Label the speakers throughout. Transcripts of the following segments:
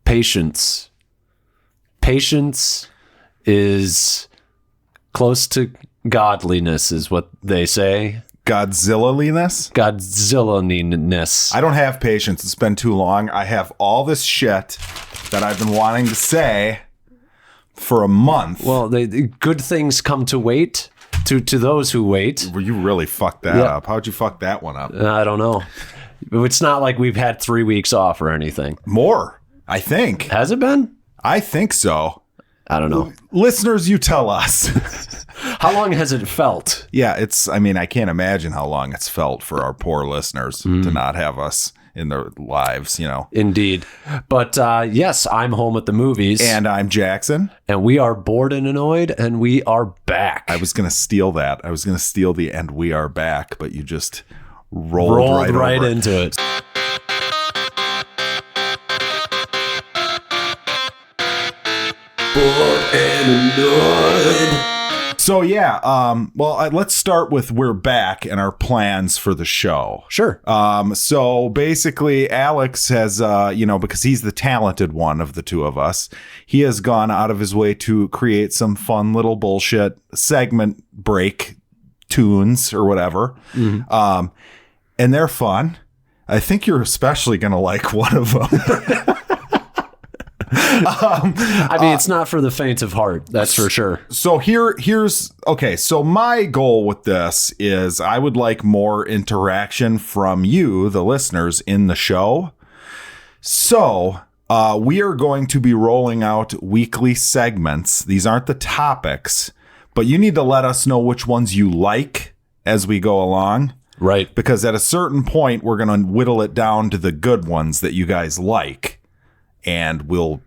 Speaker 1: Patience. Patience is close to godliness, is what they say.
Speaker 2: Godzilla-liness?
Speaker 1: Godzilla-ness.
Speaker 2: I don't have patience. It's been too long. I have all this shit that I've been wanting to say for a month.
Speaker 1: Well, good things come to wait. To those who wait.
Speaker 2: Well, you really fucked that up. How'd you fuck that one up?
Speaker 1: I don't know. It's not like we've had 3 weeks off or anything.
Speaker 2: More, I think.
Speaker 1: Has it been?
Speaker 2: I think so.
Speaker 1: I don't know.
Speaker 2: Listeners, you tell us.
Speaker 1: How long has it felt?
Speaker 2: Yeah, I can't imagine how long it's felt for our poor listeners to not have us in their lives,
Speaker 1: Indeed. But yes, I'm home at the movies.
Speaker 2: And I'm Jackson.
Speaker 1: And we are bored and annoyed, and we are back.
Speaker 2: I was going to steal that. I was going to steal the "and we are back," but you just rolled right
Speaker 1: into it. Bored and annoyed.
Speaker 2: So yeah, let's start with we're back and our plans for the show.
Speaker 1: Sure.
Speaker 2: So basically, Alex has, because he's the talented one of the two of us, he has gone out of his way to create some fun little bullshit segment break tunes or whatever. Mm-hmm. And they're fun. I think you're especially going to like one of them.
Speaker 1: It's not for the faint of heart, that's for sure.
Speaker 2: So here's okay. So my goal with this is I would like more interaction from you, the listeners, in the show. So we are going to be rolling out weekly segments. These aren't the topics, but you need to let us know which ones you like as we go along.
Speaker 1: Right.
Speaker 2: Because at a certain point, we're going to whittle it down to the good ones that you guys like. And we'll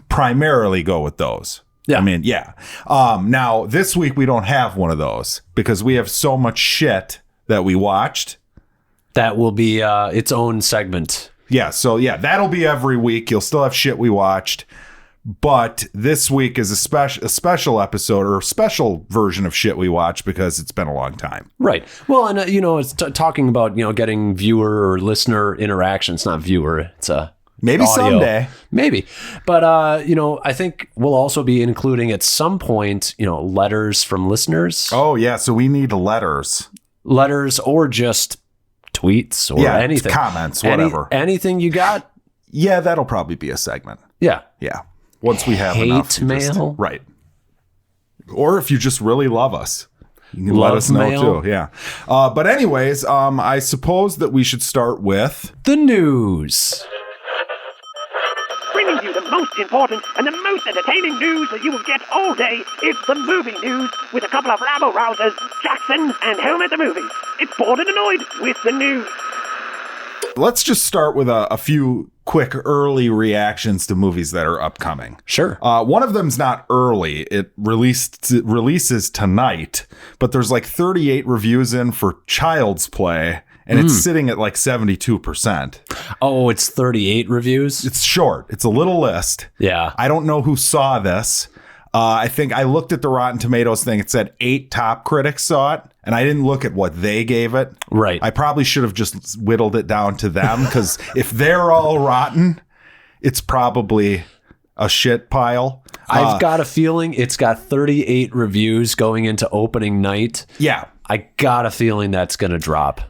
Speaker 2: primarily go with those.
Speaker 1: Yeah.
Speaker 2: I mean, yeah. Now, this week we don't have one of those because we have so much shit that we watched.
Speaker 1: That will be its own segment.
Speaker 2: Yeah. So, yeah, that'll be every week. You'll still have shit we watched. But this week is a special episode or a special version of shit we watched because it's been a long time.
Speaker 1: Right. Well, and, it's talking about, getting viewer or listener interaction. It's not viewer. It's
Speaker 2: maybe
Speaker 1: audio.
Speaker 2: Someday.
Speaker 1: Maybe. But, I think we'll also be including at some point, letters from listeners.
Speaker 2: Oh, yeah. So we need letters.
Speaker 1: Letters or just tweets or anything.
Speaker 2: Comments, whatever.
Speaker 1: Anything you got?
Speaker 2: Yeah, that'll probably be a segment.
Speaker 1: Yeah.
Speaker 2: Yeah. Once we have enough.
Speaker 1: Hate mail?
Speaker 2: Right. Or if you just really love us. You can let us know
Speaker 1: mail.
Speaker 2: too. Yeah. But anyways, I suppose that we should start with
Speaker 1: the news.
Speaker 3: Bringing you the most important and the most entertaining news that you will get all day. It's the movie news with a couple of rabble-rousers, Jackson and Home at the Movies. It's Bored and Annoyed with the news.
Speaker 2: Let's just start with a few quick early reactions to movies that are upcoming.
Speaker 1: Sure.
Speaker 2: One of them's not early. It releases tonight, but there's like 38 reviews in for Child's Play, and it's sitting at like 72%.
Speaker 1: Oh, it's 38 reviews?
Speaker 2: It's short. It's a little list.
Speaker 1: Yeah.
Speaker 2: I don't know who saw this. I think I looked at the Rotten Tomatoes thing. It said 8 top critics saw it, and I didn't look at what they gave it.
Speaker 1: Right.
Speaker 2: I probably should have just whittled it down to them, because if they're all rotten, it's probably a shit pile.
Speaker 1: I've got a feeling it's got 38 reviews going into opening night.
Speaker 2: Yeah.
Speaker 1: I got a feeling that's going to drop.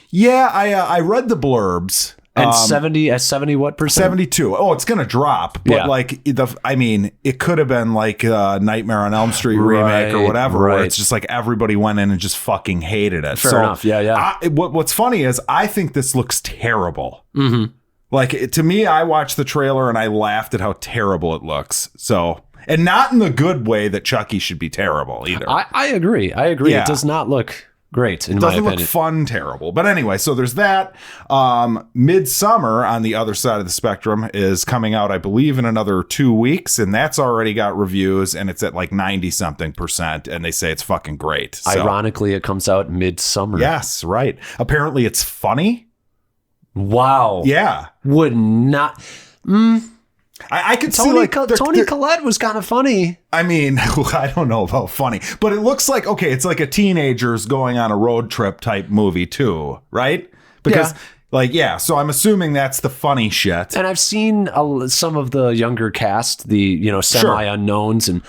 Speaker 2: Yeah, I read the blurbs.
Speaker 1: And 70 what percent?
Speaker 2: 72. Oh, it's going to drop. But it could have been like a Nightmare on Elm Street remake or whatever, where it's just like everybody went in and just fucking hated it.
Speaker 1: Fair enough. Yeah.
Speaker 2: What's funny is I think this looks terrible.
Speaker 1: Mm-hmm.
Speaker 2: Like, to me, I watched the trailer and I laughed at how terrible it looks. So, and not in the good way that Chucky should be terrible either.
Speaker 1: I agree. Yeah. It does not look great, in my opinion.
Speaker 2: Doesn't look fun, terrible. But anyway, so there's that. Midsommar, on the other side of the spectrum, is coming out, I believe, in another 2 weeks, and that's already got reviews, and it's at like 90-something%, and they say it's fucking great. So,
Speaker 1: ironically, it comes out midsummer.
Speaker 2: yes, right. Apparently, it's funny.
Speaker 1: Wow.
Speaker 2: Yeah.
Speaker 1: Would not...
Speaker 2: I could see like
Speaker 1: Toni Collette was kind of funny.
Speaker 2: I mean, I don't know about funny, but it looks like, okay, it's like a teenagers going on a road trip type movie too, right? Because Like, yeah, so I'm assuming that's the funny shit.
Speaker 1: And I've seen some of the younger cast, the, you know, semi-unknowns, and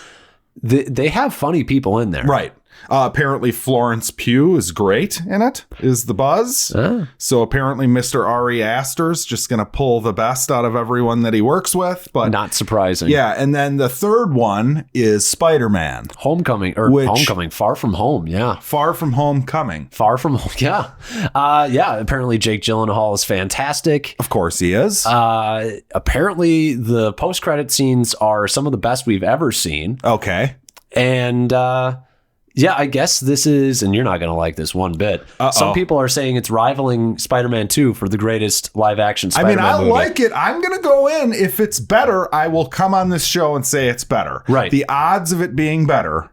Speaker 1: they have funny people in there.
Speaker 2: Right. Apparently Florence Pugh is great in it, is the buzz. So apparently Mr. Ari Aster's just going to pull the best out of everyone that he works with. But
Speaker 1: not surprising.
Speaker 2: Yeah, and then the third one is Spider-Man.
Speaker 1: Homecoming, Far From Home, yeah.
Speaker 2: Far From Homecoming.
Speaker 1: Far From Home, yeah. Yeah, apparently Jake Gyllenhaal is fantastic.
Speaker 2: Of course he is.
Speaker 1: Apparently the post-credit scenes are some of the best we've ever seen.
Speaker 2: Okay.
Speaker 1: And... yeah, I guess this is, and you're not going to like this one bit. Some people are saying it's rivaling Spider-Man 2 for the greatest live-action Spider-Man movie.
Speaker 2: Like it. I'm going to go in. If it's better, I will come on this show and say it's better.
Speaker 1: Right.
Speaker 2: The odds of it being better,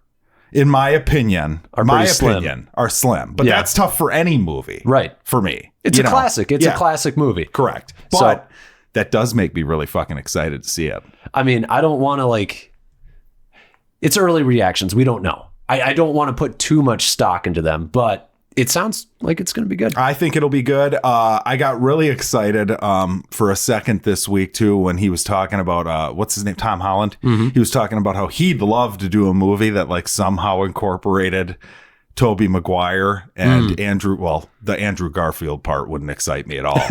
Speaker 2: in my opinion, are slim. But that's tough for any movie.
Speaker 1: Right.
Speaker 2: For me.
Speaker 1: It's a classic. It's a classic movie.
Speaker 2: Correct. But that does make me really fucking excited to see it.
Speaker 1: I mean, I don't want to it's early reactions. We don't know. I don't want to put too much stock into them, but it sounds like it's going to be good.
Speaker 2: I think it'll be good. I got really excited for a second this week, too, when he was talking about, what's his name, Tom Holland? Mm-hmm. He was talking about how he'd love to do a movie that somehow incorporated Tobey Maguire and Andrew. Well, the Andrew Garfield part wouldn't excite me at all.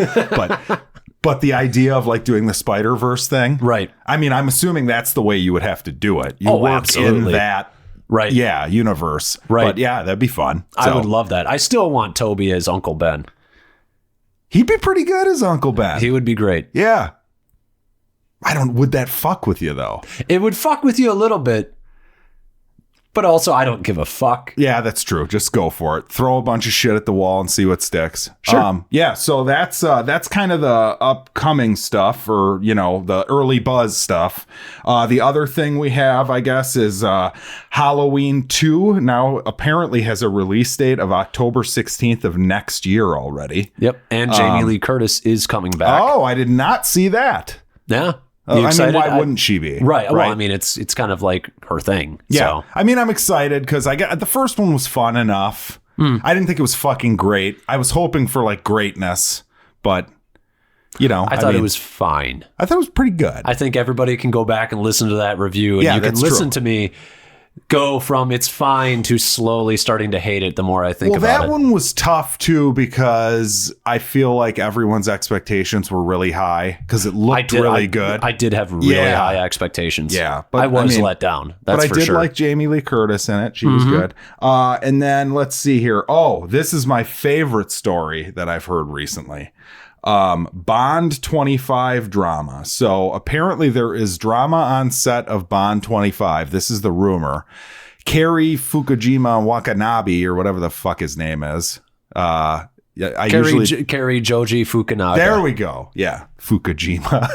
Speaker 2: But the idea of doing the Spider-Verse thing.
Speaker 1: Right.
Speaker 2: I mean, I'm assuming that's the way you would have to do it. You work
Speaker 1: absolutely.
Speaker 2: in that.
Speaker 1: Right.
Speaker 2: Yeah, universe.
Speaker 1: Right.
Speaker 2: But yeah, that'd be fun.
Speaker 1: I would love that. I still want Toby as Uncle Ben.
Speaker 2: He'd be pretty good as Uncle Ben.
Speaker 1: He would be great.
Speaker 2: Yeah. Would that fuck with you though?
Speaker 1: It would fuck with you a little bit. But also, I don't give a fuck.
Speaker 2: Yeah, that's true. Just go for it. Throw a bunch of shit at the wall and see what sticks.
Speaker 1: Sure.
Speaker 2: Yeah, so that's kind of the upcoming stuff, or, the early buzz stuff. The other thing we have, I guess, is Halloween 2 now apparently has a release date of October 16th of next year already.
Speaker 1: Yep. And Jamie Lee Curtis is coming back.
Speaker 2: Oh, I did not see that.
Speaker 1: Yeah.
Speaker 2: Why wouldn't she be?
Speaker 1: Right. Well, I mean, it's kind of like her thing.
Speaker 2: Yeah.
Speaker 1: So.
Speaker 2: I mean, I'm excited because the first one was fun enough. I didn't think it was fucking great. I was hoping for greatness, but I thought
Speaker 1: it was fine.
Speaker 2: I thought it was pretty good.
Speaker 1: I think everybody can go back and listen to that review, and you can listen to me go from it's fine to slowly starting to hate it the more I think about it.
Speaker 2: Well, that one was tough too because I feel like everyone's expectations were really high because it looked really good.
Speaker 1: I did have really high expectations.
Speaker 2: Yeah.
Speaker 1: But I was let down. That's for sure.
Speaker 2: But I did like Jamie Lee Curtis in it. She was good. And then let's see here. Oh, this is my favorite story that I've heard recently. Bond 25 drama. So apparently there is drama on set of Bond 25. This is the rumor. Cary Fukujima Watanabe, or whatever the fuck his name is.
Speaker 1: Cary Joji Fukunaga.
Speaker 2: There we go. Yeah. Fukujima.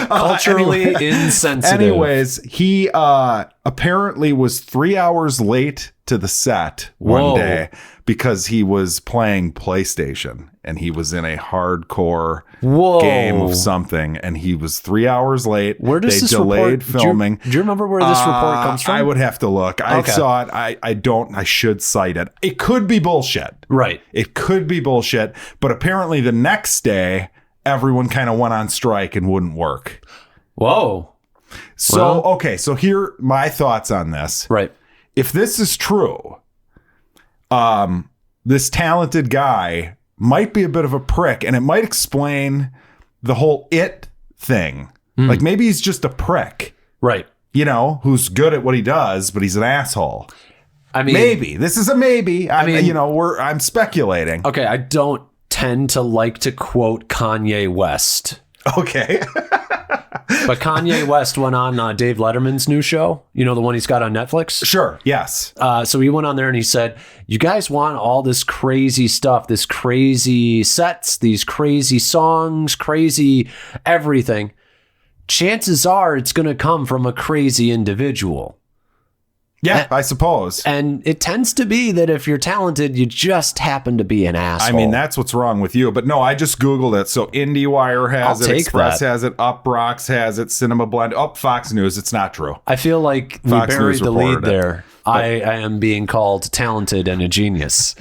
Speaker 1: Culturally insensitive.
Speaker 2: Anyways, he apparently was 3 hours late to the set one day because he was playing PlayStation and he was in a hardcore game of something and he was 3 hours late.
Speaker 1: Where does this
Speaker 2: delayed
Speaker 1: report,
Speaker 2: filming.
Speaker 1: Do you remember where this report comes from?
Speaker 2: I would have to look. I saw it. I should cite it. It could be bullshit.
Speaker 1: Right.
Speaker 2: It could be bullshit. But apparently the next day, everyone kind of went on strike and wouldn't work.
Speaker 1: Whoa.
Speaker 2: So, so here are my thoughts on this.
Speaker 1: Right.
Speaker 2: If this is true, this talented guy might be a bit of a prick, and it might explain the whole it thing. Maybe he's just a prick.
Speaker 1: Right.
Speaker 2: Who's good at what he does, but he's an asshole.
Speaker 1: I mean,
Speaker 2: maybe. This is a maybe. I'm speculating.
Speaker 1: Okay, I don't tend to like to quote Kanye West.
Speaker 2: Okay.
Speaker 1: But Kanye West went on Dave Letterman's new show, the one he's got on Netflix.
Speaker 2: Sure. Yes.
Speaker 1: So he went on there and he said, you guys want all this crazy stuff, this crazy sets, these crazy songs, crazy everything. Chances are it's going to come from a crazy individual.
Speaker 2: Yeah, I suppose.
Speaker 1: And it tends to be that if you're talented, you just happen to be an asshole.
Speaker 2: I mean, that's what's wrong with you. But no, I just Googled it. So IndieWire has it, Express has it, Uproxx has it, Cinema Blend. Fox News. It's not true.
Speaker 1: I feel like we buried the lead there. I am being called talented and a genius.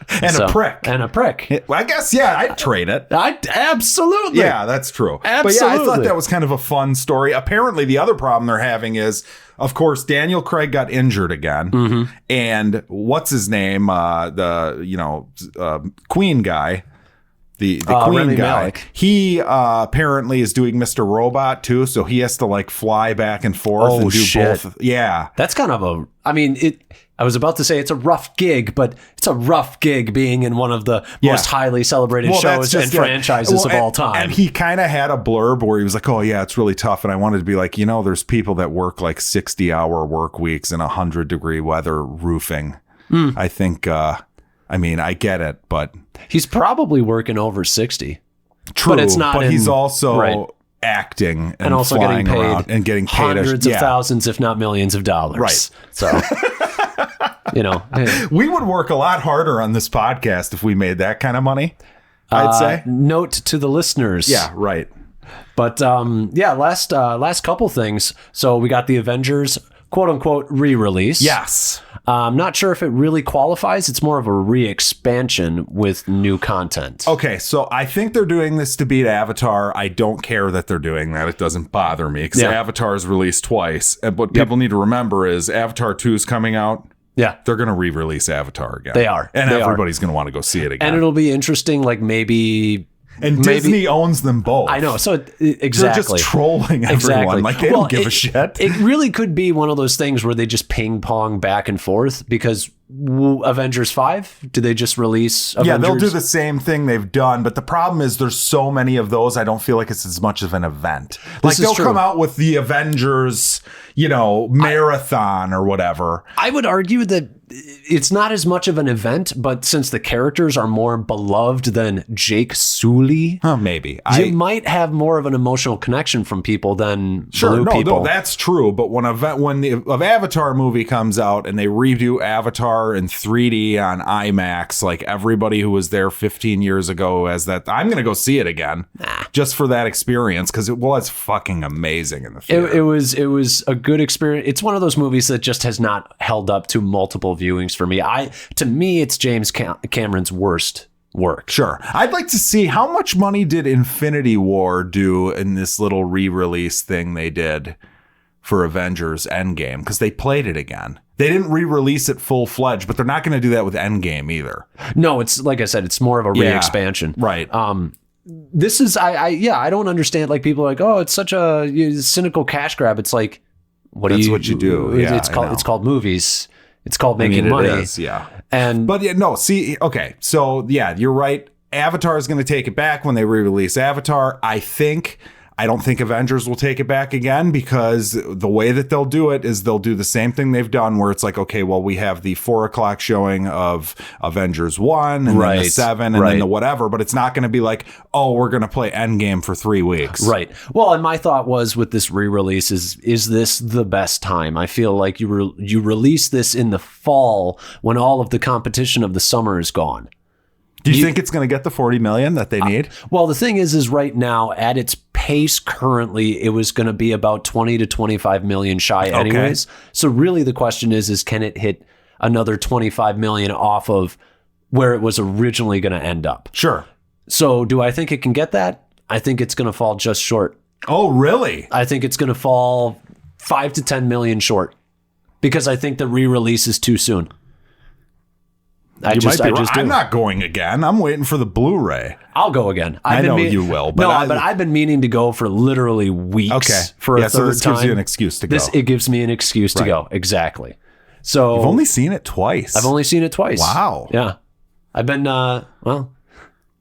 Speaker 2: And a prick.
Speaker 1: And a prick.
Speaker 2: Well, I guess, yeah, I'd trade it.
Speaker 1: Absolutely.
Speaker 2: Yeah, that's true.
Speaker 1: Absolutely.
Speaker 2: But yeah, I thought that was kind of a fun story. Apparently, the other problem they're having is, of course, Daniel Craig got injured again. And what's his name? Queen guy. The Queen
Speaker 1: Rami
Speaker 2: guy.
Speaker 1: Malek.
Speaker 2: He apparently is doing Mr. Robot too, so he has to like fly back and forth and do both. Yeah.
Speaker 1: That's kind of I was about to say it's a rough gig, but it's a rough gig being in one of the most highly celebrated shows and franchises of all time.
Speaker 2: And he kind of had a blurb where he was like, oh yeah, it's really tough. And I wanted to be like, there's people that work like 60-hour work weeks in 100-degree weather roofing. I think, I get it, but
Speaker 1: he's probably working over 60.
Speaker 2: True,
Speaker 1: but it's not.
Speaker 2: But he's also acting and
Speaker 1: also
Speaker 2: flying
Speaker 1: getting paid
Speaker 2: around and getting paid
Speaker 1: hundreds of thousands, if not millions of dollars.
Speaker 2: Right.
Speaker 1: So,
Speaker 2: we would work a lot harder on this podcast if we made that kind of money. I'd say.
Speaker 1: Note to the listeners.
Speaker 2: Yeah. Right.
Speaker 1: But last couple things. So we got the Avengers quote unquote re-release.
Speaker 2: Yes.
Speaker 1: I'm not sure if it really qualifies. It's more of a re-expansion with new content.
Speaker 2: Okay, so I think they're doing this to beat Avatar. I don't care that they're doing that. It doesn't bother me because Avatar is released twice. And what people need to remember is Avatar 2 is coming out.
Speaker 1: Yeah.
Speaker 2: They're going to re-release Avatar again.
Speaker 1: They are.
Speaker 2: And everybody's going to want to go see it again.
Speaker 1: And it'll be interesting, like maybe...
Speaker 2: And Disney owns them both.
Speaker 1: I know. So exactly.
Speaker 2: They're just trolling everyone. Like they don't give a shit.
Speaker 1: It really could be one of those things where they just ping pong back and forth because Avengers 5, do they just release Avengers?
Speaker 2: Yeah, they'll do the same thing they've done. But the problem is there's so many of those. I don't feel like it's as much of an event. Like they'll come out with the Avengers, marathon or whatever.
Speaker 1: I would argue that it's not as much of an event, but since the characters are more beloved than Jake Sully,
Speaker 2: maybe
Speaker 1: you might have more of an emotional connection from people than blue people.
Speaker 2: No, that's true. But when the Avatar movie comes out and they redo Avatar in 3D on IMAX, like everybody who was there 15 years ago as that, I'm going to go see it again just for that experience because it was fucking amazing in the theater.
Speaker 1: It was a good experience. It's one of those movies that just has not held up to multiple viewings for me. To me, it's James Cameron's worst work.
Speaker 2: Sure. I'd like to see how much money did Infinity War do in this little re-release thing they did for Avengers Endgame because they played it again. They didn't re-release it full-fledged, but they're not going to do that with Endgame either.
Speaker 1: No, it's like I said, it's more of a re-expansion.
Speaker 2: Right.
Speaker 1: This is I don't understand. Like people are like, oh, it's such a cynical cash grab. It's like, what you do?
Speaker 2: Yeah,
Speaker 1: it's called movies. It's called making money.
Speaker 2: It is, yeah.
Speaker 1: Okay.
Speaker 2: So yeah, you're right. Avatar is going to take it back when they re-release Avatar. I don't think Avengers will take it back again because the way that they'll do it is they'll do the same thing they've done where it's like, okay, well, we have the 4:00 showing of Avengers 1 and then the 7 and then the whatever, but it's not going to be like, oh, we're going to play Endgame for 3 weeks.
Speaker 1: Right. Well, and my thought was with this re-release is this the best time? I feel like you release this in the fall when all of the competition of the summer is gone.
Speaker 2: Do you think it's going to get the 40 million that they need?
Speaker 1: Well, the thing is right now at its pace currently, it was going to be about 20 to 25 million shy anyways. Okay. So really the question is can it hit another 25 million off of where it was originally going to end up?
Speaker 2: Sure.
Speaker 1: So do I think it can get that? I think it's going to fall just short.
Speaker 2: Oh, really?
Speaker 1: I think it's going to fall 5 to 10 million short because I think the re-release is too soon.
Speaker 2: I'm not going again. I'm waiting for the Blu-ray.
Speaker 1: I'll go again.
Speaker 2: I know you will, but
Speaker 1: I've been meaning to go for literally weeks for a third
Speaker 2: so this
Speaker 1: time.
Speaker 2: Gives you an excuse to go.
Speaker 1: It gives me an excuse to go. Exactly. So
Speaker 2: you've only seen it twice.
Speaker 1: I've only seen it twice.
Speaker 2: Wow.
Speaker 1: Yeah. I've been I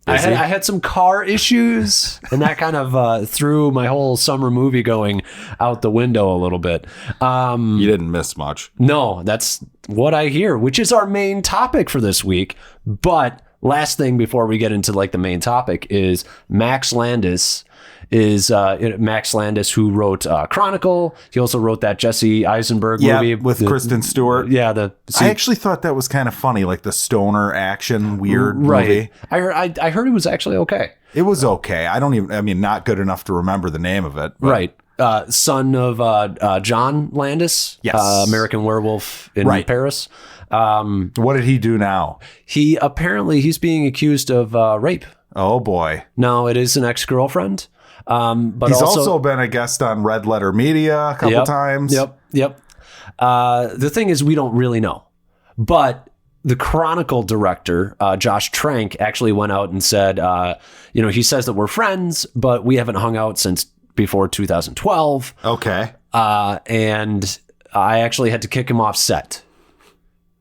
Speaker 1: had some car issues, and that kind of threw my whole summer movie going out the window a little bit.
Speaker 2: You didn't miss much.
Speaker 1: No, that's what I hear, which is our main topic for this week. But last thing before we get into like the main topic is Max Landis who wrote Chronicle. He also wrote that Jesse Eisenberg movie
Speaker 2: with Kristen Stewart.
Speaker 1: Yeah,
Speaker 2: I actually thought that was kind of funny, like the stoner action weird movie.
Speaker 1: I heard it was actually okay.
Speaker 2: It was okay. Not good enough to remember the name of it.
Speaker 1: Right. son of John Landis,
Speaker 2: Yes.
Speaker 1: American Werewolf in Paris.
Speaker 2: What did he do now?
Speaker 1: He's being accused of rape.
Speaker 2: Oh boy.
Speaker 1: No, it is an ex-girlfriend. But
Speaker 2: he's also been a guest on Red Letter Media a couple times.
Speaker 1: Yep. The thing is, we don't really know. But the Chronicle director, Josh Trank, actually went out and said, he says that we're friends, but we haven't hung out since before 2012.
Speaker 2: Okay.
Speaker 1: And I actually had to kick him off set.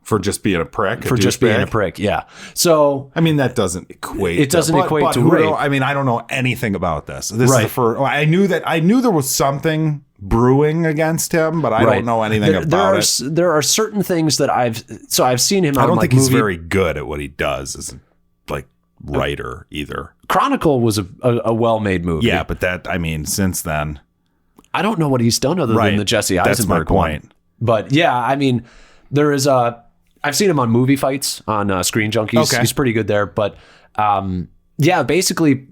Speaker 2: For just being a prick?
Speaker 1: Being a prick, yeah. So...
Speaker 2: I mean, that doesn't equate.
Speaker 1: It doesn't equate to rape.
Speaker 2: I mean, I don't know anything about this. This is the first... I knew there was something brewing against him, but I don't know anything about it.
Speaker 1: There are certain things that I've seen him on.
Speaker 2: I don't think he's very good at what he does as like writer either.
Speaker 1: Chronicle was a well-made movie.
Speaker 2: Yeah, but since then...
Speaker 1: I don't know what he's done other than the Jesse Eisenberg
Speaker 2: That's my point.
Speaker 1: one. But yeah, I mean, there is I've seen him on Movie Fights on Screen Junkies. Okay. He's pretty good there. But basically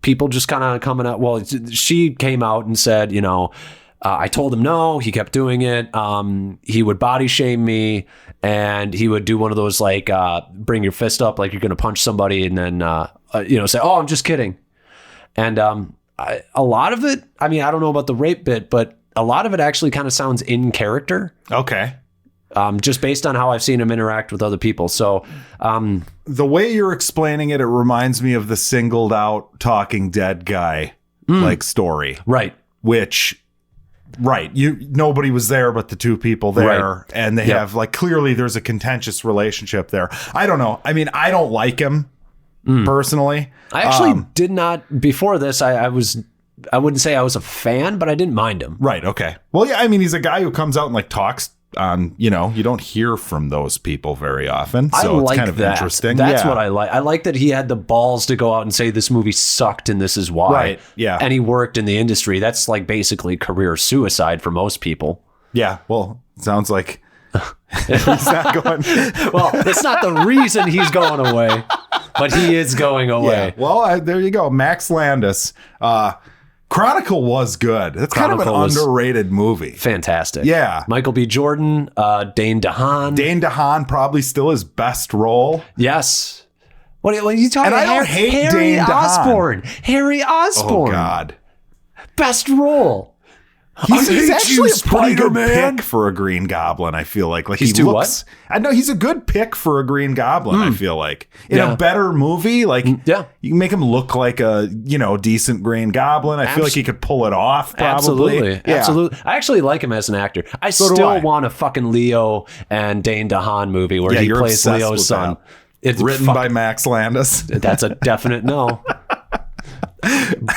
Speaker 1: people just kind of coming out. Well, she came out and said, I told him no. He kept doing it. He would body shame me, and he would do one of those like bring your fist up like you're going to punch somebody, and then say, "Oh, I'm just kidding." And a lot of it, I mean, I don't know about the rape bit, but a lot of it actually kind of sounds in character.
Speaker 2: Okay.
Speaker 1: Just based on how I've seen him interact with other people. So
Speaker 2: the way you're explaining it reminds me of the singled out Talking Dead guy like story.
Speaker 1: Right.
Speaker 2: Which, nobody was there but the two people there. Right. And they have clearly there's a contentious relationship there. I don't know. I mean, I don't like him personally.
Speaker 1: I actually did not, before this, I wouldn't say I was a fan, but I didn't mind him.
Speaker 2: Right. Okay. Well, yeah, I mean, he's a guy who comes out and talks on, you don't hear from those people very often. So it's kind of interesting.
Speaker 1: That's what I like. I like that he had the balls to go out and say this movie sucked and this is why.
Speaker 2: Right. Yeah.
Speaker 1: And he worked in the industry. That's basically career suicide for most people.
Speaker 2: Yeah. Well, sounds like he's not going.
Speaker 1: Well, it's not the reason he's going away, but he is going away.
Speaker 2: Yeah. Well, there you go. Max Landis. Chronicle was good. That's kind of an underrated movie.
Speaker 1: Fantastic.
Speaker 2: Yeah.
Speaker 1: Michael B. Jordan, Dane DeHaan.
Speaker 2: Dane DeHaan, probably still his best role.
Speaker 1: Yes. What are you talking
Speaker 2: about?
Speaker 1: And I don't hate Harry
Speaker 2: Dane
Speaker 1: Osborn.
Speaker 2: DeHaan.
Speaker 1: Harry Osborn.
Speaker 2: Oh, God.
Speaker 1: Best role.
Speaker 2: He's actually a pretty good pick for a Green Goblin, I feel like.
Speaker 1: He's
Speaker 2: what? I know he's a good pick for a Green Goblin, I feel like. In a better movie, you can make him look like a, decent Green Goblin. I feel like he could pull it off, probably.
Speaker 1: Absolutely. Yeah. Absolutely. I actually like him as an actor. I still want a fucking Leo and Dane DeHaan movie where he plays Leo's son.
Speaker 2: It's written by Max Landis.
Speaker 1: That's a definite no.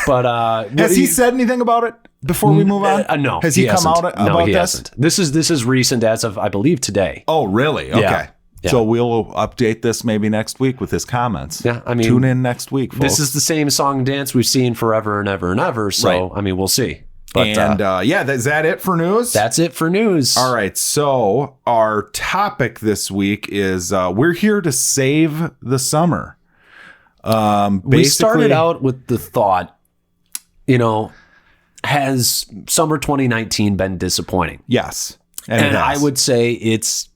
Speaker 1: But
Speaker 2: has he said anything about it before we move on?
Speaker 1: No.
Speaker 2: Has he come out about
Speaker 1: he
Speaker 2: this?
Speaker 1: Hasn't. This is recent as of, I believe, today.
Speaker 2: Oh, really? Okay.
Speaker 1: Yeah.
Speaker 2: So we'll update this maybe next week with his comments.
Speaker 1: Yeah, I mean,
Speaker 2: tune in next week, folks.
Speaker 1: This is the same song and dance we've seen forever and ever and ever. So, I mean, we'll see. But,
Speaker 2: is that it for news?
Speaker 1: That's it for news.
Speaker 2: All right. So our topic this week is we're here to save the summer.
Speaker 1: We started out with the thought, has summer 2019 been disappointing?
Speaker 2: Yes.
Speaker 1: And I would say it's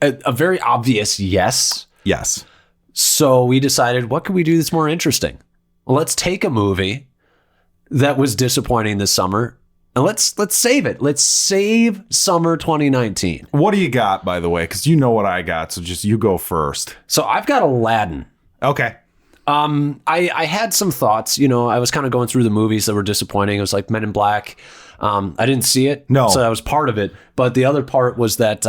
Speaker 1: a very obvious yes.
Speaker 2: Yes.
Speaker 1: So we decided, what could we do that's more interesting? Well, let's take a movie that was disappointing this summer and let's save it. Let's save summer 2019.
Speaker 2: What do you got, by the way? Because you know what I got. So just you go first.
Speaker 1: So I've got Aladdin.
Speaker 2: Okay.
Speaker 1: I had some thoughts, I was kind of going through the movies that were disappointing. It was like Men in Black. I didn't see it.
Speaker 2: No.
Speaker 1: So that was part of it. But the other part was that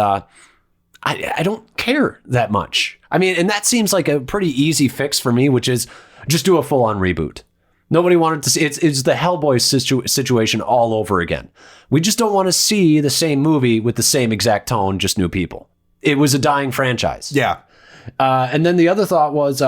Speaker 1: I don't care that much. I mean, and that seems like a pretty easy fix for me, which is just do a full-on reboot. Nobody wanted to see it's the Hellboy situation all over again. We just don't want to see the same movie with the same exact tone, just new people. It was a dying franchise.
Speaker 2: Yeah.
Speaker 1: And then the other thought was,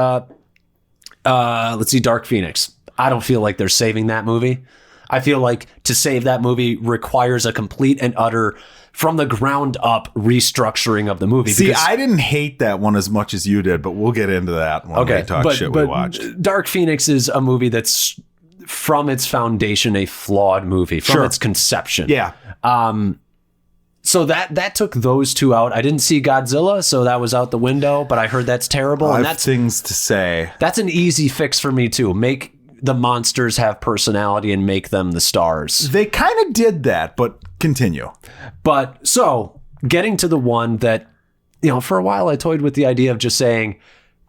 Speaker 1: let's see, Dark Phoenix. I don't feel like they're saving that movie. I feel like to save that movie requires a complete and utter, from the ground up, restructuring of the movie.
Speaker 2: See, I didn't hate that one as much as you did, but we'll get into that when we talk shit we watched.
Speaker 1: Dark Phoenix is a movie that's from its foundation a flawed movie from its conception.
Speaker 2: Yeah.
Speaker 1: So that took those two out. I didn't see Godzilla, so that was out the window, but I heard that's terrible.
Speaker 2: I
Speaker 1: and
Speaker 2: have things to say.
Speaker 1: That's an easy fix for me too. Make the monsters have personality and make them the stars.
Speaker 2: They kind of did that, but continue.
Speaker 1: But so getting to the one that, for a while I toyed with the idea of just saying,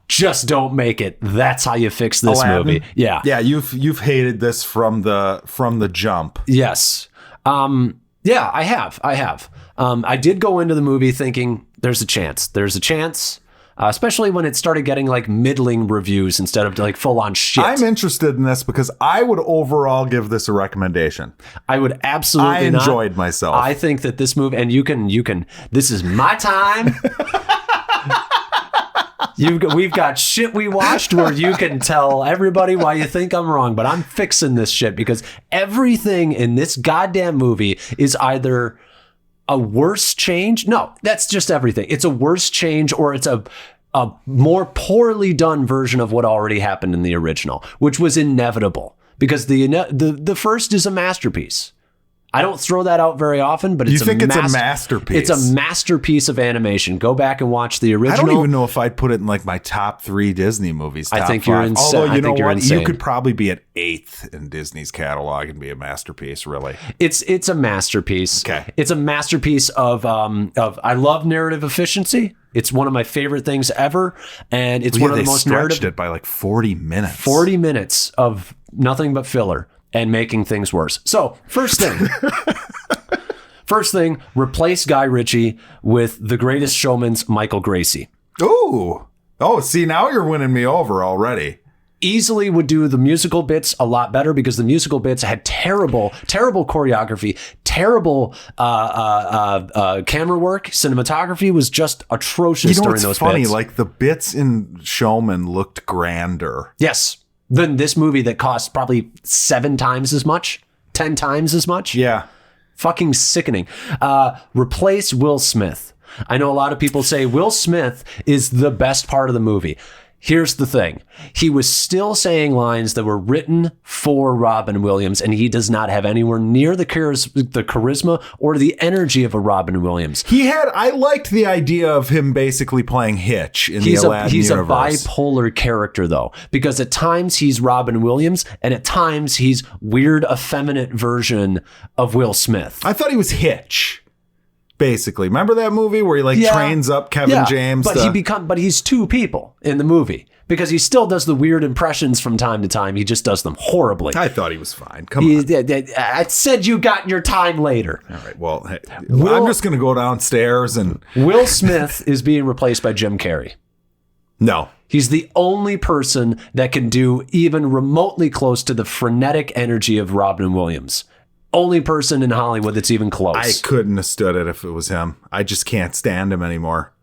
Speaker 1: just don't make it. That's how you fix this movie. Yeah.
Speaker 2: Yeah, you've hated this from the jump.
Speaker 1: Yes. Yeah, I have. I did go into the movie thinking there's a chance, especially when it started getting like middling reviews instead of like full on shit.
Speaker 2: I'm interested in this because I would overall give this a recommendation.
Speaker 1: I would absolutely
Speaker 2: I enjoyed myself.
Speaker 1: I think that this movie, and you can, this is my time. We've got shit we watched where you can tell everybody why you think I'm wrong, but I'm fixing this shit because everything in this goddamn movie is either a worse change. No, that's just everything. It's a worse change or it's a more poorly done version of what already happened in the original, which was inevitable because the first is a masterpiece. I don't throw that out very often, but it's a masterpiece. It's a masterpiece of animation. Go back and watch the original.
Speaker 2: I don't even know if I'd put it in like my top 3 Disney movies.
Speaker 1: I think you're insane.
Speaker 2: Although you know what, you could probably be at 8th in Disney's catalog and be a masterpiece. Really,
Speaker 1: it's a masterpiece.
Speaker 2: Okay,
Speaker 1: it's a masterpiece of I love narrative efficiency. It's one of my favorite things ever, and it's one of the most narrative.
Speaker 2: Stretched it by like 40 minutes.
Speaker 1: 40 minutes of nothing but filler. And making things worse. So, first thing, replace Guy Ritchie with The Greatest Showman's Michael Gracie.
Speaker 2: Ooh. Oh, see, now you're winning me over already.
Speaker 1: Easily would do the musical bits a lot better because the musical bits had terrible choreography, terrible camera work. Cinematography was just atrocious during those bits. You know what's funny?
Speaker 2: Like the bits in Showman looked grander.
Speaker 1: Yes. Than this movie that cost probably 7 times as much, 10 times as much.
Speaker 2: Yeah.
Speaker 1: Fucking sickening. Replace Will Smith. I know a lot of people say Will Smith is the best part of the movie. Here's the thing. He was still saying lines that were written for Robin Williams, and he does not have anywhere near the charisma or the energy of a Robin Williams.
Speaker 2: I liked the idea of him basically playing Hitch in the Aladdin
Speaker 1: universe. He's a bipolar character, though, because at times he's Robin Williams, and at times he's weird, effeminate version of Will Smith.
Speaker 2: I thought he was Hitch. Basically, remember that movie where he trains up Kevin James?
Speaker 1: But he's 2 people in the movie because he still does the weird impressions from time to time. He just does them horribly.
Speaker 2: I thought he was fine. Come on.
Speaker 1: I said you got your time later.
Speaker 2: All right. Well, I'm just going to go downstairs and
Speaker 1: Will Smith is being replaced by Jim Carrey.
Speaker 2: No.
Speaker 1: He's the only person that can do even remotely close to the frenetic energy of Robin Williams. Only person in Hollywood that's even close.
Speaker 2: I couldn't have stood it if it was him. I just can't stand him anymore.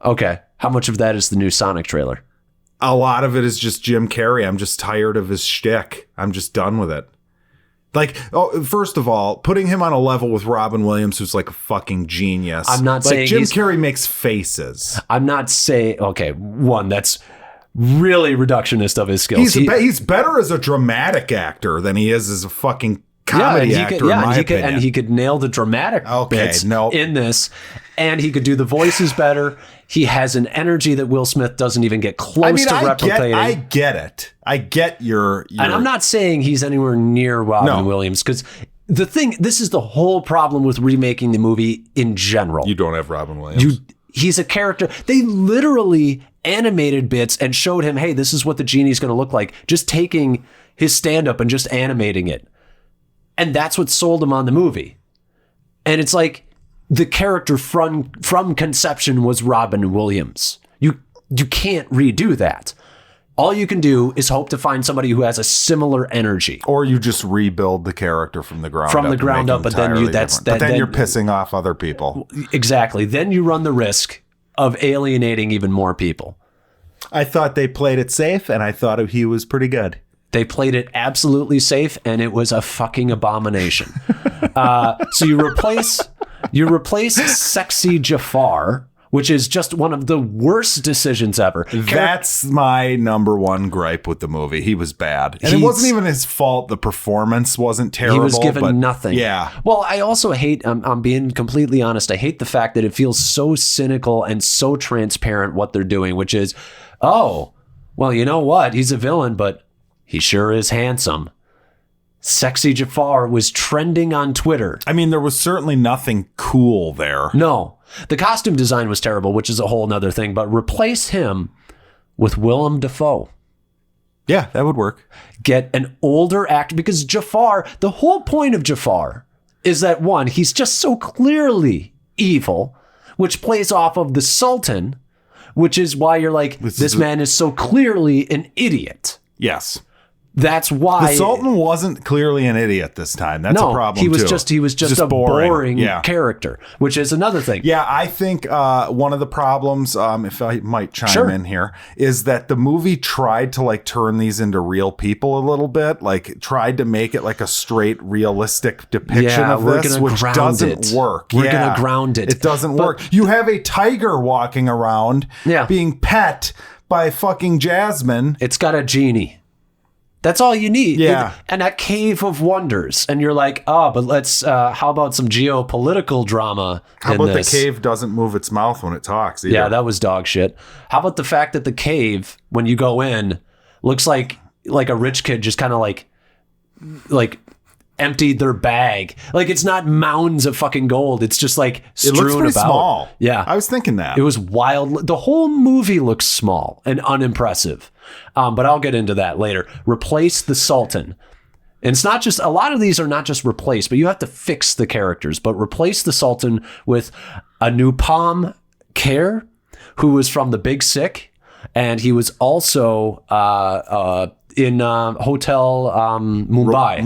Speaker 1: Okay. How much of that is the new Sonic trailer?
Speaker 2: A lot of it is just Jim Carrey. I'm just tired of his shtick. I'm just done with it. First of all, putting him on a level with Robin Williams, who's like a fucking genius.
Speaker 1: I'm not saying
Speaker 2: Jim Carrey makes faces.
Speaker 1: I'm not saying, okay, one, that's really reductionist of his skills.
Speaker 2: He's better as a dramatic actor than he is as a fucking comedy actor, in my opinion.
Speaker 1: And he could nail the dramatic bits in this, and he could do the voices better. He has an energy that Will Smith doesn't even get close to replicating.
Speaker 2: I get it. I get your...
Speaker 1: And I'm not saying he's anywhere near Robin Williams, because this is the whole problem with remaking the movie in general.
Speaker 2: You don't have Robin Williams.
Speaker 1: He's a character. They literally animated bits and showed him, hey, this is what the genie's going to look like. Just taking his stand-up and just animating it. And that's what sold him on the movie. And it's like the character from conception was Robin Williams. You can't redo that. All you can do is hope to find somebody who has a similar energy.
Speaker 2: Or you just rebuild the character from the ground up.
Speaker 1: But then you're
Speaker 2: pissing off other people.
Speaker 1: Exactly. Then you run the risk of alienating even more people.
Speaker 2: I thought they played it safe, and I thought he was pretty good.
Speaker 1: They played it absolutely safe, and it was a fucking abomination. So you replace Sexy Jafar which is just one of the worst decisions ever.
Speaker 2: That's my number one gripe with the movie. He was bad. And it wasn't even his fault. The performance wasn't terrible.
Speaker 1: He was given nothing.
Speaker 2: Yeah.
Speaker 1: Well, I also hate, I'm being completely honest, I hate the fact that it feels so cynical and so transparent what they're doing, which is, oh, well, you know what? He's a villain, but he sure is handsome. Sexy Jafar was trending on Twitter.
Speaker 2: I mean, there was certainly nothing cool there.
Speaker 1: No. The costume design was terrible, which is a whole nother thing, but replace him with Willem Dafoe.
Speaker 2: Yeah, that would work.
Speaker 1: Get an older actor, because Jafar, the whole point of Jafar is that, one, he's just so clearly evil, which plays off of the Sultan, which is why you're like, this man is so clearly an idiot.
Speaker 2: Yes.
Speaker 1: That's why
Speaker 2: the Sultan wasn't clearly an idiot this time. That's a problem.
Speaker 1: He was
Speaker 2: too.
Speaker 1: just a boring character, which is another thing.
Speaker 2: Yeah, I think one of the problems, if I might chime in here, is that the movie tried to like turn these into real people a little bit, like tried to make it like a straight realistic depiction of this, which doesn't work.
Speaker 1: We're gonna ground it.
Speaker 2: It doesn't work. You have a tiger walking around, being pet by fucking Jasmine.
Speaker 1: It's got a genie. That's all you need.
Speaker 2: Yeah.
Speaker 1: And a cave of wonders. And you're like, but let's, how about some geopolitical drama?
Speaker 2: How about the cave doesn't move its mouth when it talks either?
Speaker 1: Yeah, that was dog shit. How about the fact that the cave, when you go in, looks like a rich kid just kind of like emptied their bag. Like, it's not mounds of fucking gold. It's just like strewn
Speaker 2: it looks pretty
Speaker 1: about.
Speaker 2: Small.
Speaker 1: Yeah.
Speaker 2: I was thinking that.
Speaker 1: It was wild. The whole movie looks small and unimpressive. But I'll get into that later. Replace the Sultan. And it's not just, a lot of these are not just replaced, but you have to fix the characters. But replace the Sultan with Anupam Kher, who was from The Big Sick. And he was also in Hotel Mumbai.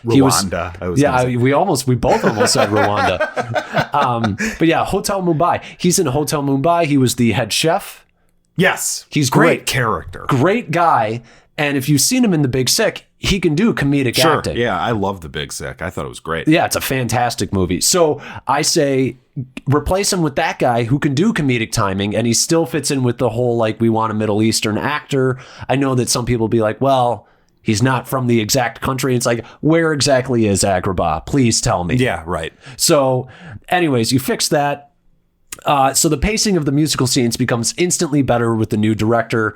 Speaker 2: Rwanda.
Speaker 1: We both almost said Rwanda. But yeah, Hotel Mumbai. He's in Hotel Mumbai. He was the head chef.
Speaker 2: Yes.
Speaker 1: He's great
Speaker 2: character.
Speaker 1: Great guy. And if you've seen him in The Big Sick, he can do comedic acting.
Speaker 2: Yeah, I love The Big Sick. I thought it was great.
Speaker 1: Yeah, it's a fantastic movie. So I say replace him with that guy who can do comedic timing, and he still fits in with the whole, like, we want a Middle Eastern actor. I know that some people will be like, well, he's not from the exact country. It's like, where exactly is Agrabah? Please tell me.
Speaker 2: Yeah, right.
Speaker 1: So anyways, you fix that. So the pacing of the musical scenes becomes instantly better with the new director,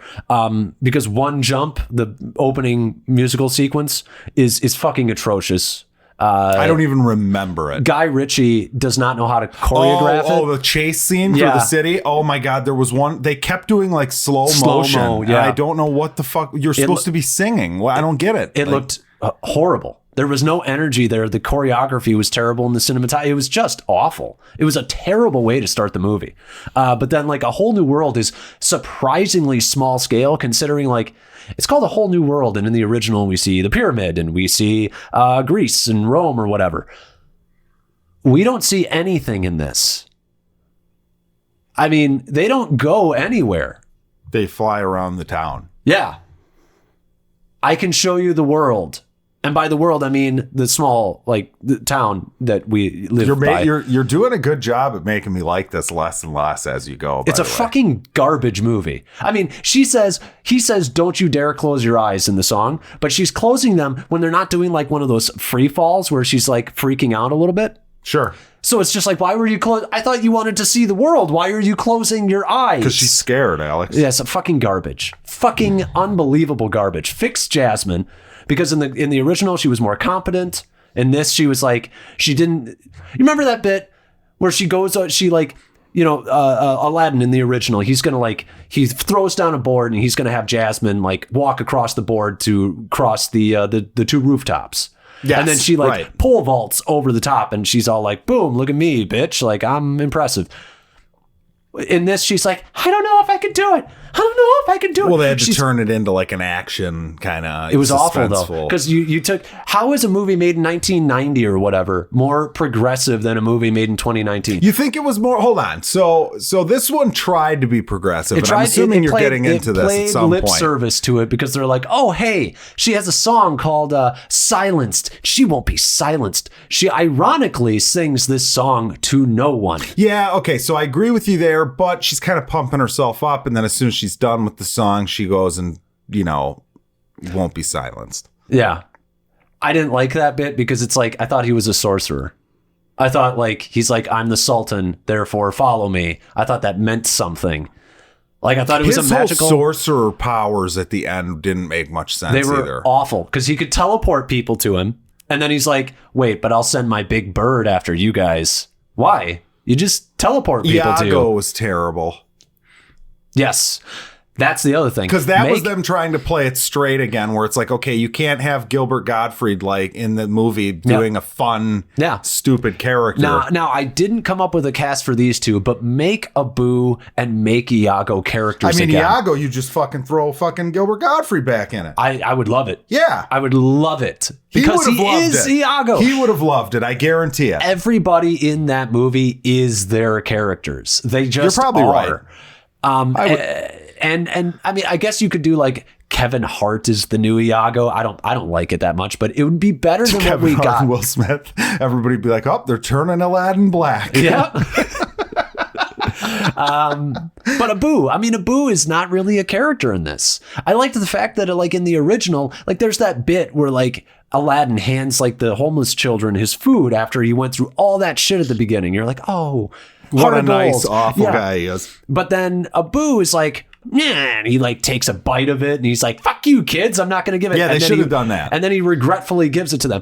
Speaker 1: because One Jump, the opening musical sequence, is fucking atrocious.
Speaker 2: I don't even remember it.
Speaker 1: Guy Ritchie does not know how to choreograph it.
Speaker 2: Oh, the chase scene for the city. Oh my God, there was one. They kept doing like slow motion. Yeah, I don't know what the fuck you're supposed to be singing. Well, I don't get it.
Speaker 1: It looked horrible. There was no energy there. The choreography was terrible, and the cinematography, it was just awful. It was a terrible way to start the movie. But then, like, A Whole New World is surprisingly small scale, considering, like, it's called A Whole New World, and in the original we see the pyramid, and we see Greece and Rome or whatever. We don't see anything in this. I mean, they don't go anywhere.
Speaker 2: They fly around the town.
Speaker 1: Yeah. I can show you the world. And by the world, I mean the small, like, the town that we live by.
Speaker 2: You're doing a good job at making me like this less and less as you go.
Speaker 1: It's a fucking garbage movie. I mean, he says, don't you dare close your eyes in the song, but she's closing them when they're not doing like one of those free falls where she's like freaking out a little bit.
Speaker 2: Sure.
Speaker 1: So it's just like, why were you close? I thought you wanted to see the world. Why are you closing your eyes?
Speaker 2: Because she's scared, Alex.
Speaker 1: Yes, fucking garbage. Fucking unbelievable garbage. Fix Jasmine. Because in the original, she was more competent. In this, she was like, she didn't. You remember that bit where she goes, Aladdin in the original, he throws down a board and he's going to have Jasmine like walk across the board to cross the two rooftops. Yes, and then she pole vaults over the top and she's all like, boom, look at me, bitch. Like, I'm impressive. In this, she's like, I don't know if I could do it. I don't know if I can do it.
Speaker 2: Well, they had to turn it into like an action kind of.
Speaker 1: It was awful though, because you took, how is a movie made in 1990 or whatever more progressive than a movie made in 2019?
Speaker 2: You think it was more? Hold on. So this one tried to be progressive. And I'm assuming you're getting into this at some point.
Speaker 1: Lip service to it because they're like, oh hey, she has a song called "Silenced." She won't be silenced. She ironically sings this song to no one.
Speaker 2: Yeah. Okay. So I agree with you there, but she's kind of pumping herself up, and then as soon as she's done with the song, she goes and won't be silenced.
Speaker 1: Yeah. I didn't like that bit because it's like, I thought he was a sorcerer. I thought like, he's like, I'm the Sultan, therefore follow me. I thought that meant something. Like, I thought it was a magical...
Speaker 2: His whole sorcerer powers at the end didn't make much sense either.
Speaker 1: They were awful because he could teleport people to him. And then he's like, wait, but I'll send my big bird after you guys. Why? You just teleport people to you.
Speaker 2: Iago was terrible.
Speaker 1: Yes. That's the other thing.
Speaker 2: Because that was them trying to play it straight again, where it's like, okay, you can't have Gilbert Gottfried like in the movie doing a fun, stupid character.
Speaker 1: Now, I didn't come up with a cast for these two, but make Abu and make Iago characters again.
Speaker 2: Iago, you just fucking throw fucking Gilbert Gottfried back in it.
Speaker 1: I would love it.
Speaker 2: Yeah.
Speaker 1: I would love it. Because he is Iago.
Speaker 2: He would have loved it, I guarantee it.
Speaker 1: Everybody in that movie is their characters. They just
Speaker 2: You're probably
Speaker 1: are.
Speaker 2: Right.
Speaker 1: And I mean, I guess you could do like Kevin Hart is the new Iago. I don't like it that much, but it would be better than
Speaker 2: Kevin
Speaker 1: what we
Speaker 2: Hart
Speaker 1: got.
Speaker 2: And Will Smith. Everybody'd be like, oh, they're turning Aladdin black.
Speaker 1: Yeah. But Abu is not really a character in this. I liked the fact that like in the original, like there's that bit where like Aladdin hands like the homeless children his food after he went through all that shit at the beginning. You're like, oh,
Speaker 2: what a nice, awful guy he is.
Speaker 1: But then Abu is like, yeah, and he like takes a bite of it and he's like, fuck you kids, I'm not going to give it.
Speaker 2: Yeah, they should have done that.
Speaker 1: And then he regretfully gives it to them.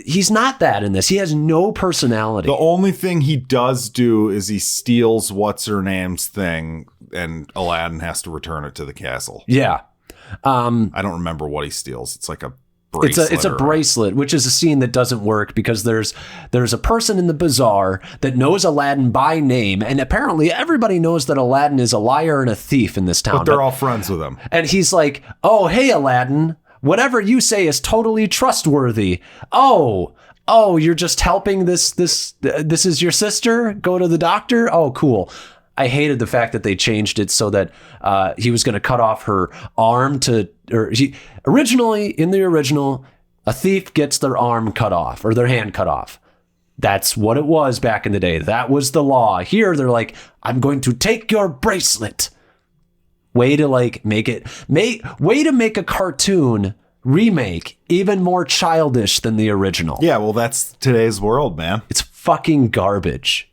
Speaker 1: He's not that in this. He has no personality.
Speaker 2: The only thing he does do is he steals what's-her-name's thing and Aladdin has to return it to the castle.
Speaker 1: Yeah.
Speaker 2: I don't remember what he steals. It's like a bracelet.
Speaker 1: It's a bracelet, which is a scene that doesn't work because there's a person in the bazaar that knows Aladdin by name, and apparently everybody knows that Aladdin is a liar and a thief in this town.
Speaker 2: But they're all friends with him.
Speaker 1: And he's like, oh, hey, Aladdin, whatever you say is totally trustworthy. Oh, you're just helping this is your sister? Go to the doctor? Oh, cool. I hated the fact that they changed it so that he was going to cut off her arm originally, in the original, a thief gets their arm cut off or their hand cut off. That's what it was back in the day. That was the law. Here, they're like, I'm going to take your bracelet. Way to make a cartoon remake even more childish than the original.
Speaker 2: Yeah, well, that's today's world, man.
Speaker 1: It's fucking garbage.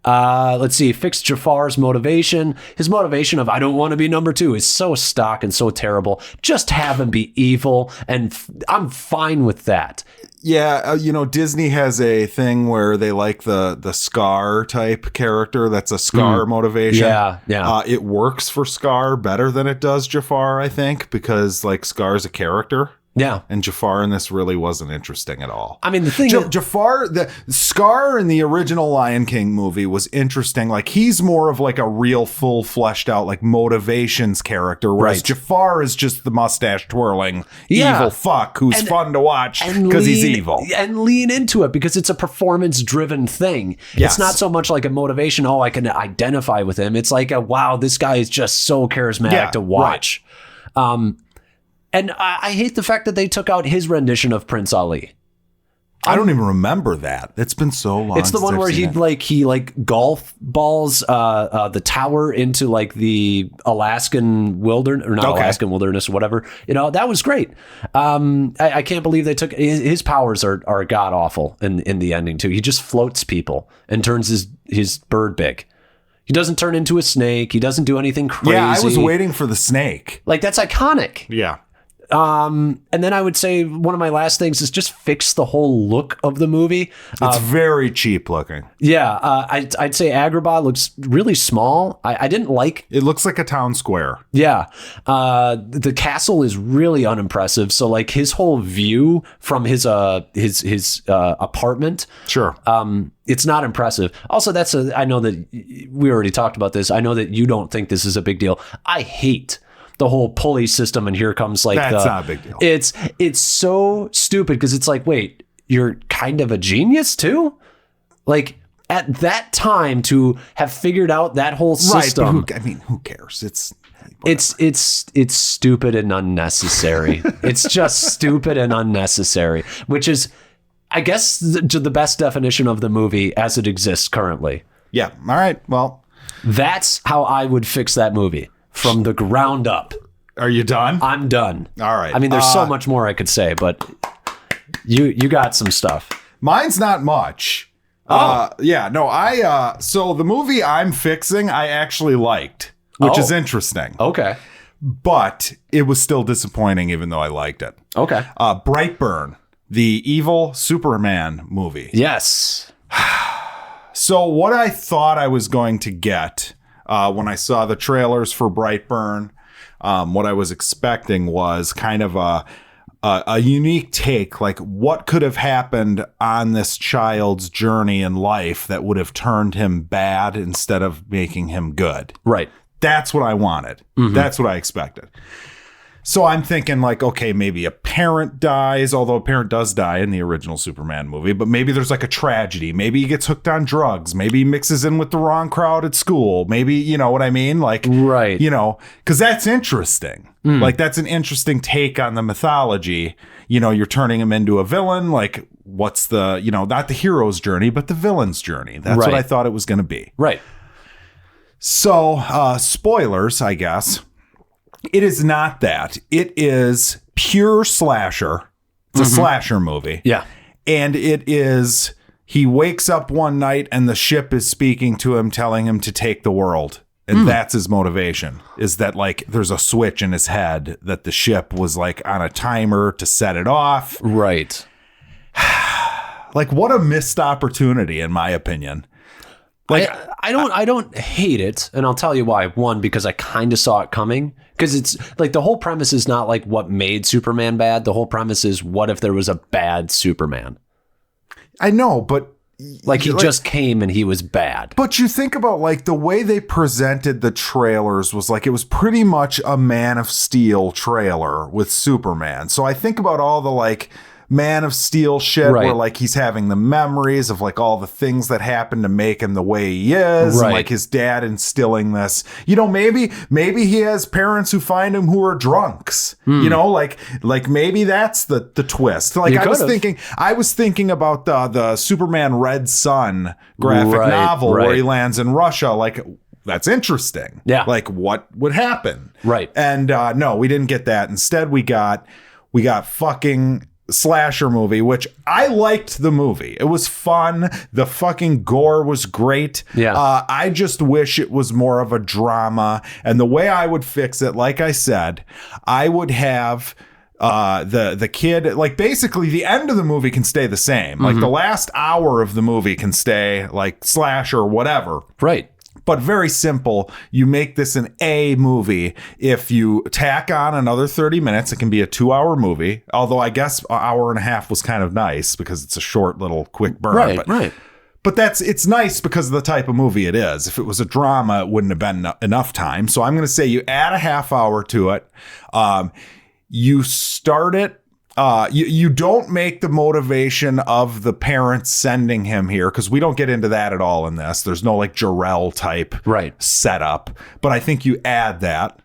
Speaker 1: Let's see. Fix Jafar's motivation. His motivation of I don't want to be number 2 is so stock and so terrible. Just have him be evil, and I'm fine with that.
Speaker 2: Yeah, Disney has a thing where they like the Scar type character. That's a Scar motivation.
Speaker 1: Yeah.
Speaker 2: It works for Scar better than it does Jafar, I think, because like Scar's a character.
Speaker 1: Yeah.
Speaker 2: And Jafar in this really wasn't interesting at all.
Speaker 1: I mean, the thing
Speaker 2: Jafar, the Scar in the original Lion King movie was interesting. Like, he's more of like a real full fleshed out like motivations character, whereas Jafar is just the mustache twirling evil fuck who's fun to watch because he's evil.
Speaker 1: And lean into it because it's a performance driven thing.
Speaker 2: Yes.
Speaker 1: It's not so much like a motivation. Oh, I can identify with him. It's like wow, this guy is just so charismatic to watch. Right. And I hate the fact that they took out his rendition of Prince Ali.
Speaker 2: I don't even remember that. It's been so long.
Speaker 1: It's the one where he golf balls the tower into like the Alaskan wilderness, or not Alaskan wilderness, or whatever. That was great. I can't believe they took his powers are god awful in the ending too. He just floats people and turns his bird big. He doesn't turn into a snake. He doesn't do anything crazy.
Speaker 2: Yeah, I was waiting for the snake.
Speaker 1: Like, that's iconic.
Speaker 2: Yeah.
Speaker 1: And then I would say one of my last things is just fix the whole look of the movie.
Speaker 2: It's very cheap looking.
Speaker 1: Yeah, I'd say Agrabah looks really small. I didn't like.
Speaker 2: It looks like a town square.
Speaker 1: Yeah, the castle is really unimpressive. So like his whole view from his apartment.
Speaker 2: Sure.
Speaker 1: It's not impressive. Also, I know that we already talked about this. I know that you don't think this is a big deal. I hate the whole pulley system, and here comes like
Speaker 2: that's not a big deal.
Speaker 1: It's so stupid because it's like, wait, you're kind of a genius too? Like at that time to have figured out that whole system.
Speaker 2: Right, who cares?
Speaker 1: It's stupid and unnecessary. It's just stupid and unnecessary, which is, I guess, the best definition of the movie as it exists currently.
Speaker 2: Yeah. All right. Well,
Speaker 1: that's how I would fix that movie from the ground up.
Speaker 2: Are you done?
Speaker 1: I'm done.
Speaker 2: All right.
Speaker 1: I mean, there's so much more I could say, but you got some stuff.
Speaker 2: Mine's not much. Yeah. No. So the movie I'm fixing, I actually liked, which is interesting.
Speaker 1: Okay.
Speaker 2: But it was still disappointing, even though I liked it.
Speaker 1: Okay.
Speaker 2: Brightburn, the evil Superman movie.
Speaker 1: Yes.
Speaker 2: So what I thought I was going to get when I saw the trailers for Brightburn, what I was expecting was kind of a unique take, like what could have happened on this child's journey in life that would have turned him bad instead of making him good.
Speaker 1: Right.
Speaker 2: That's what I wanted. Mm-hmm. That's what I expected. So I'm thinking like, okay, maybe a parent dies, although a parent does die in the original Superman movie, but maybe there's like a tragedy. Maybe he gets hooked on drugs. Maybe he mixes in with the wrong crowd at school. Maybe, you know what I mean? Like,
Speaker 1: right.
Speaker 2: You know, because that's interesting. Like that's an interesting take on the mythology. You know, you're turning him into a villain. Like what's the, you know, not the hero's journey, but the villain's journey. That's what I thought it was going to be.
Speaker 1: Right.
Speaker 2: So, spoilers, I guess. It is not that. It is pure slasher. It's a slasher movie.
Speaker 1: Yeah.
Speaker 2: And it is, he wakes up one night and the ship is speaking to him, telling him to take the world. And that's his motivation, is that like there's a switch in his head that the ship was like on a timer to set it off.
Speaker 1: Right.
Speaker 2: Like what a missed opportunity, in my opinion. Like
Speaker 1: I don't hate it, and I'll tell you why. One, because I kind of saw it coming, because it's like the whole premise is not like what made Superman bad. The whole premise is what if there was a bad Superman?
Speaker 2: I know, but
Speaker 1: like he just came and he was bad.
Speaker 2: But you think about like the way they presented the trailers was like it was pretty much a Man of Steel trailer with Superman. So I think about all the like Man of Steel shit where like he's having the memories of like all the things that happened to make him the way he is, and like his dad instilling this, you know, maybe he has parents who find him who are drunks, you know, like maybe that's the twist. Like I was thinking about the Superman Red Sun graphic novel where he lands in Russia. Like that's interesting.
Speaker 1: Yeah.
Speaker 2: Like what would happen?
Speaker 1: Right.
Speaker 2: And no, we didn't get that. Instead we got fucking slasher movie, which I liked the movie. It was fun. The fucking gore was great.
Speaker 1: Yeah.
Speaker 2: I just wish it was more of a drama. And the way I would fix it, like I said, I would have the kid, like basically the end of the movie can stay the same. Like the last hour of the movie can stay like slasher or whatever.
Speaker 1: Right.
Speaker 2: But very simple. You make this an A movie. If you tack on another 30 minutes, it can be a 2-hour movie. Although I guess an hour and a half was kind of nice because it's a short little quick burn. But it's nice because of the type of movie it is. If it was a drama, it wouldn't have been enough time. So I'm going to say you add a half hour to it. You start it. You don't make the motivation of the parents sending him here, because we don't get into that at all in this. There's no like Jarrell type setup, but I think you add that.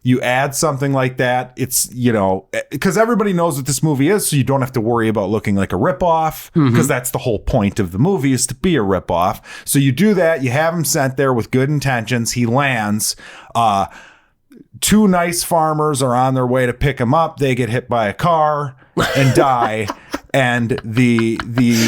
Speaker 2: You add something like that. It's, you know, because everybody knows what this movie is, so you don't have to worry about looking like a ripoff, because that's the whole point of the movie, is to be a ripoff. So you do that. You have him sent there with good intentions. He lands. Two nice farmers are on their way to pick him up. They get hit by a car and die. And the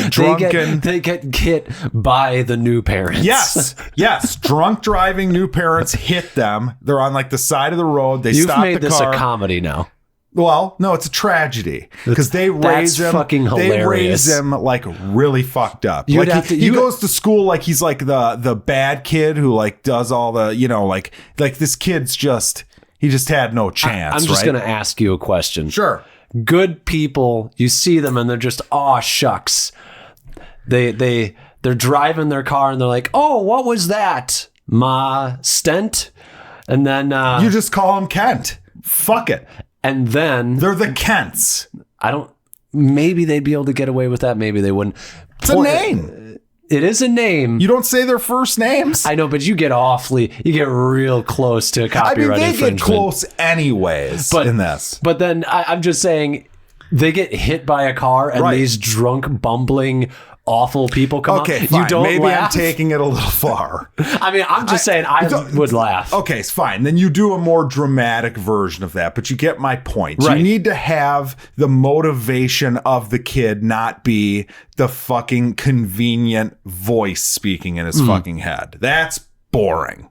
Speaker 2: drunken...
Speaker 1: They get hit by the new parents.
Speaker 2: Yes. Drunk driving new parents hit them. They're on like the side of the road. They stop the car.
Speaker 1: You've made this a comedy now.
Speaker 2: Well, no, it's a tragedy because they raise him.
Speaker 1: Fucking hilarious.
Speaker 2: They raise him like really fucked up.
Speaker 1: You'd
Speaker 2: Like
Speaker 1: have to-
Speaker 2: he
Speaker 1: you-
Speaker 2: goes to school like he's like the bad kid who like does all the like this kid's he just had no chance.
Speaker 1: I'm just
Speaker 2: right?
Speaker 1: going to ask you a question.
Speaker 2: Sure.
Speaker 1: Good people, you see them and they're just, oh shucks. They're driving their car and they're like, oh, what was that? Ma stent? And then
Speaker 2: You just call him Kent. Fuck it.
Speaker 1: and then
Speaker 2: They're the Kents.
Speaker 1: maybe they'd be able to get away with that, maybe they wouldn't.
Speaker 2: It's a name.
Speaker 1: It is a name.
Speaker 2: You don't say their first names.
Speaker 1: I know, but you get real close to
Speaker 2: I mean,
Speaker 1: copyright
Speaker 2: they
Speaker 1: infringement.
Speaker 2: get close anyways in this.
Speaker 1: But then I'm just saying, they get hit by a car and
Speaker 2: Right.
Speaker 1: these drunk, bumbling, awful people come
Speaker 2: Okay,
Speaker 1: up.
Speaker 2: fine.
Speaker 1: You don't
Speaker 2: Maybe
Speaker 1: laugh.
Speaker 2: I'm taking it a little far.
Speaker 1: I mean, I'm just saying I would laugh.
Speaker 2: Okay, it's fine. Then you do a more dramatic version of that, but you get my point.
Speaker 1: Right.
Speaker 2: You need to have the motivation of the kid not be the fucking convenient voice speaking in his fucking head. That's boring.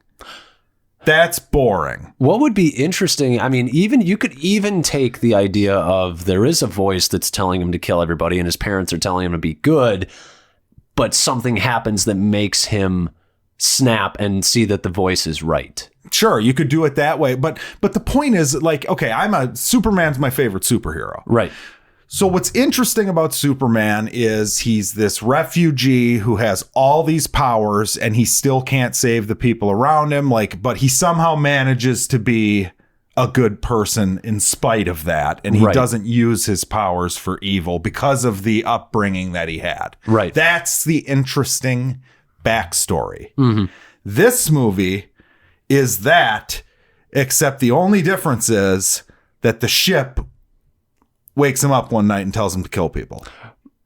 Speaker 2: That's boring.
Speaker 1: What would be interesting, I mean, you could even take the idea of there is a voice that's telling him to kill everybody and his parents are telling him to be good, but something happens that makes him snap and see that the voice is right.
Speaker 2: Sure, you could do it that way, but the point is, like, okay, Superman's my favorite superhero.
Speaker 1: Right.
Speaker 2: So what's interesting about Superman is he's this refugee who has all these powers and he still can't save the people around him, but he somehow manages to be a good person in spite of that, and he
Speaker 1: Right.
Speaker 2: doesn't use his powers for evil because of the upbringing that he had.
Speaker 1: Right.
Speaker 2: That's the interesting backstory.
Speaker 1: Mm-hmm.
Speaker 2: This movie is that, except the only difference is that the ship wakes him up one night and tells him to kill people.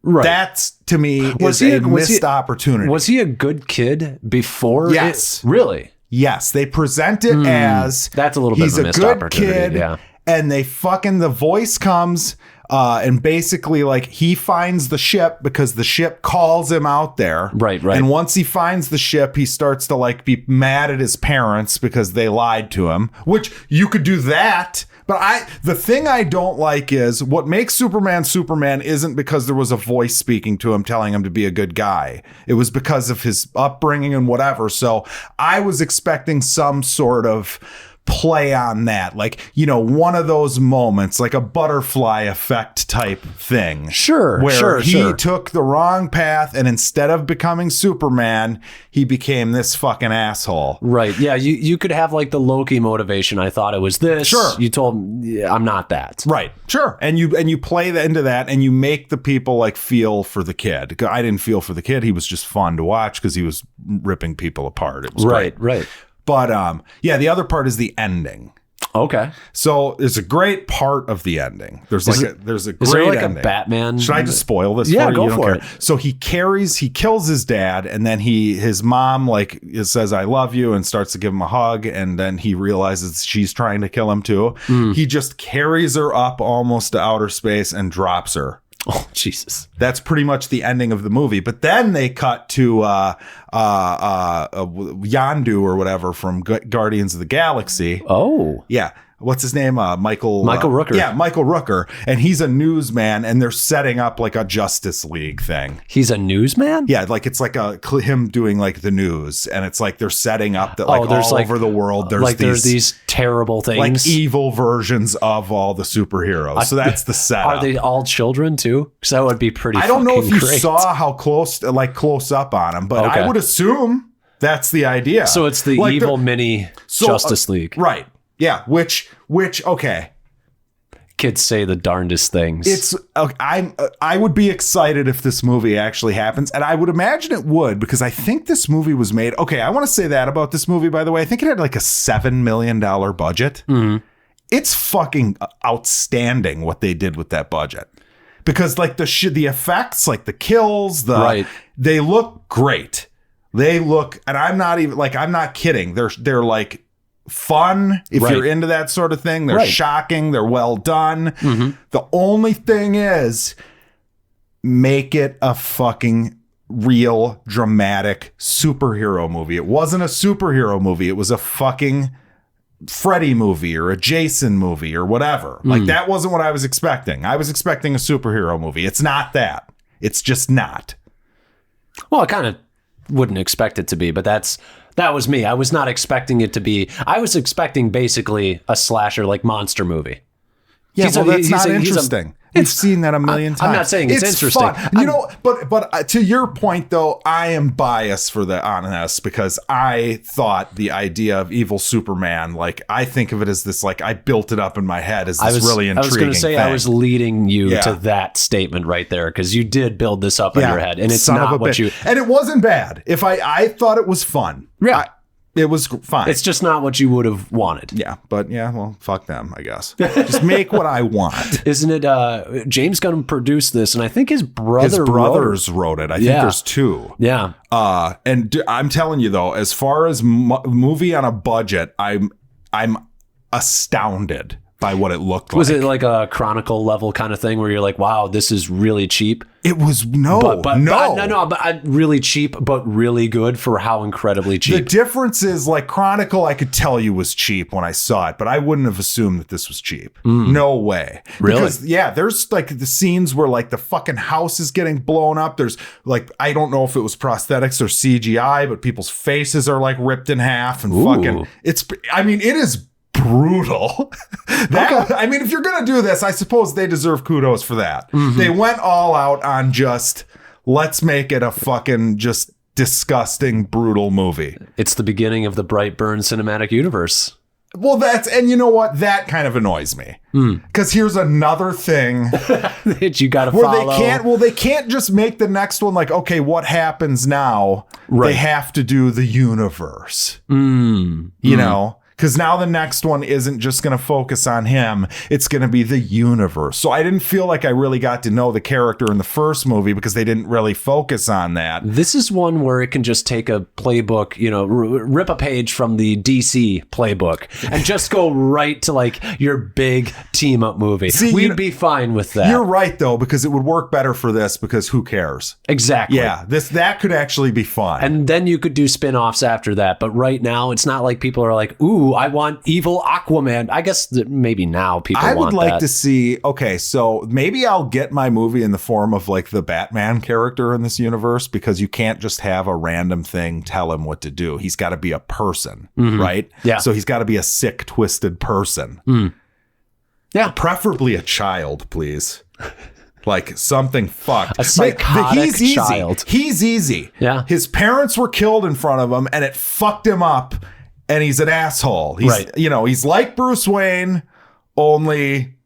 Speaker 1: Right.
Speaker 2: That's, to me,
Speaker 1: Was
Speaker 2: is
Speaker 1: he-
Speaker 2: a
Speaker 1: was he-
Speaker 2: missed opportunity.
Speaker 1: Was he a good kid before?
Speaker 2: Yes.
Speaker 1: Really?
Speaker 2: Yes, they present it as
Speaker 1: That's a little bit
Speaker 2: he's
Speaker 1: of a
Speaker 2: a
Speaker 1: missed
Speaker 2: good
Speaker 1: opportunity,
Speaker 2: kid,
Speaker 1: yeah.
Speaker 2: and the voice comes and basically like he finds the ship because the ship calls him out there.
Speaker 1: Right.
Speaker 2: And once he finds the ship, he starts to like be mad at his parents because they lied to him, which you could do that. But the thing I don't like is what makes Superman Superman isn't because there was a voice speaking to him telling him to be a good guy. It was because of his upbringing and whatever. So I was expecting some sort of play on that, like, one of those moments, like a butterfly effect type thing. Where he took the wrong path and instead of becoming Superman, he became this fucking asshole.
Speaker 1: Right. Yeah. You could have like the Loki motivation. I thought it was this.
Speaker 2: Sure.
Speaker 1: You told me, yeah, I'm not that.
Speaker 2: Right. Sure. And you play into that and you make the people like feel for the kid. I didn't feel for the kid. He was just fun to watch because he was ripping people apart. It was great.
Speaker 1: Right.
Speaker 2: But the other part is the ending.
Speaker 1: Okay.
Speaker 2: So there's a great part of the ending. There's a great
Speaker 1: Is there like
Speaker 2: ending.
Speaker 1: a Batman?
Speaker 2: Should I just spoil this?
Speaker 1: Yeah,
Speaker 2: for you?
Speaker 1: go
Speaker 2: You don't
Speaker 1: for
Speaker 2: care.
Speaker 1: it.
Speaker 2: So he kills his dad, and then his mom says "I love you" and starts to give him a hug, and then he realizes she's trying to kill him too. He just carries her up almost to outer space and drops her.
Speaker 1: Oh, Jesus.
Speaker 2: That's pretty much the ending of the movie. But then they cut to Yondu or whatever from Guardians of the Galaxy.
Speaker 1: Oh.
Speaker 2: Yeah. What's his name? Michael
Speaker 1: Rooker.
Speaker 2: Yeah, Michael Rooker. And he's a newsman, and they're setting up like a Justice League thing.
Speaker 1: He's a newsman?
Speaker 2: Yeah, like it's like him doing like the news, and it's like they're setting up that like all over the world
Speaker 1: there's these terrible things,
Speaker 2: like evil versions of all the superheroes. So that's the setup.
Speaker 1: Are they all children too? Because that would be pretty.
Speaker 2: I don't know if you
Speaker 1: great.
Speaker 2: saw how close up on him, but
Speaker 1: Okay.
Speaker 2: I would assume that's the idea.
Speaker 1: So it's the
Speaker 2: like
Speaker 1: evil mini Justice League.
Speaker 2: Right. Yeah, which okay.
Speaker 1: Kids say the darndest things.
Speaker 2: It's I would be excited if this movie actually happens, and I would imagine it would because I think this movie was made. Okay, I want to say that about this movie, by the way. I think it had like a $7 million budget.
Speaker 1: Mm-hmm.
Speaker 2: It's fucking outstanding what they did with that budget. Because like the effects, like the kills, they look great. They look, and I'm not kidding. They're like fun if you're into that sort of thing. They're shocking. They're well done.
Speaker 1: Mm-hmm.
Speaker 2: The only thing is, make it a fucking real dramatic superhero movie. It wasn't a superhero movie. It was a fucking Freddy movie or a Jason movie or whatever. Like, that wasn't what I was expecting. I was expecting a superhero movie. It's not that. It's just not.
Speaker 1: Well, I kind of wouldn't expect it to be, but that was me. I was not expecting it to be. I was expecting basically a slasher like monster movie.
Speaker 2: Yeah, that's not interesting. We've seen that a million times.
Speaker 1: I'm not saying it's interesting.
Speaker 2: Fun. But to your point, though, I am biased on this because I thought the idea of evil Superman, like, I think of it as this, like, I built it up in my head as this really intriguing
Speaker 1: I was going to say,
Speaker 2: thing.
Speaker 1: I was leading you to that statement right there because you did build this up in your head, and it's not what you...
Speaker 2: And it wasn't bad. I thought it was fun.
Speaker 1: Yeah.
Speaker 2: It was fine.
Speaker 1: It's just not what you would have wanted.
Speaker 2: Yeah, but well, fuck them, I guess. Just make what I want.
Speaker 1: Isn't it? James Gunn produced this, and I think his brothers
Speaker 2: wrote it. I think there's two.
Speaker 1: Yeah.
Speaker 2: And I'm telling you though, as far as movie on a budget, I'm astounded by what it looked like.
Speaker 1: Was it like a Chronicle level kind of thing where you're like, wow, this is really cheap?
Speaker 2: It was but
Speaker 1: really cheap, but really good for how incredibly cheap.
Speaker 2: The difference is, like, Chronicle, I could tell you was cheap when I saw it, but I wouldn't have assumed that this was cheap. No way.
Speaker 1: Really?
Speaker 2: Because, there's like the scenes where, like, the fucking house is getting blown up. There's, like, I don't know if it was prosthetics or CGI, but people's faces are, like, ripped in half and fucking, it is brutal. I mean, if you're gonna do this, I suppose they deserve kudos for that. They went all out on just, let's make it a fucking just disgusting, brutal movie.
Speaker 1: It's the beginning of the Brightburn cinematic universe.
Speaker 2: Well, and you know what? That kind of annoys me. Because here's another thing
Speaker 1: that you gotta
Speaker 2: follow. They can't just make the next one like, okay, what happens now? Right. They have to do the universe. You know? Because now the next one isn't just going to focus on him. It's going to be the universe. So I didn't feel like I really got to know the character in the first movie because they didn't really focus on that.
Speaker 1: This is one where it can just take a playbook, rip a page from the DC playbook and just go right to like your big team up movie. We'd be fine with that.
Speaker 2: You're right, though, because it would work better for this because who cares?
Speaker 1: Exactly.
Speaker 2: Yeah, that could actually be fun.
Speaker 1: And then you could do spin-offs after that. But right now, it's not like people are like, ooh, I want evil Aquaman. I guess that maybe now people want that. I would like
Speaker 2: to see, okay, so maybe I'll get my movie in the form of like the Batman character in this universe because you can't just have a random thing tell him what to do. He's got to be a person, right?
Speaker 1: Yeah.
Speaker 2: So he's got to be a sick, twisted person.
Speaker 1: Yeah.
Speaker 2: Preferably a child, please. Like something fucked.
Speaker 1: A psychotic child.
Speaker 2: He's easy.
Speaker 1: Yeah.
Speaker 2: His parents were killed in front of him and it fucked him up. And he's an asshole. He's like Bruce Wayne, only.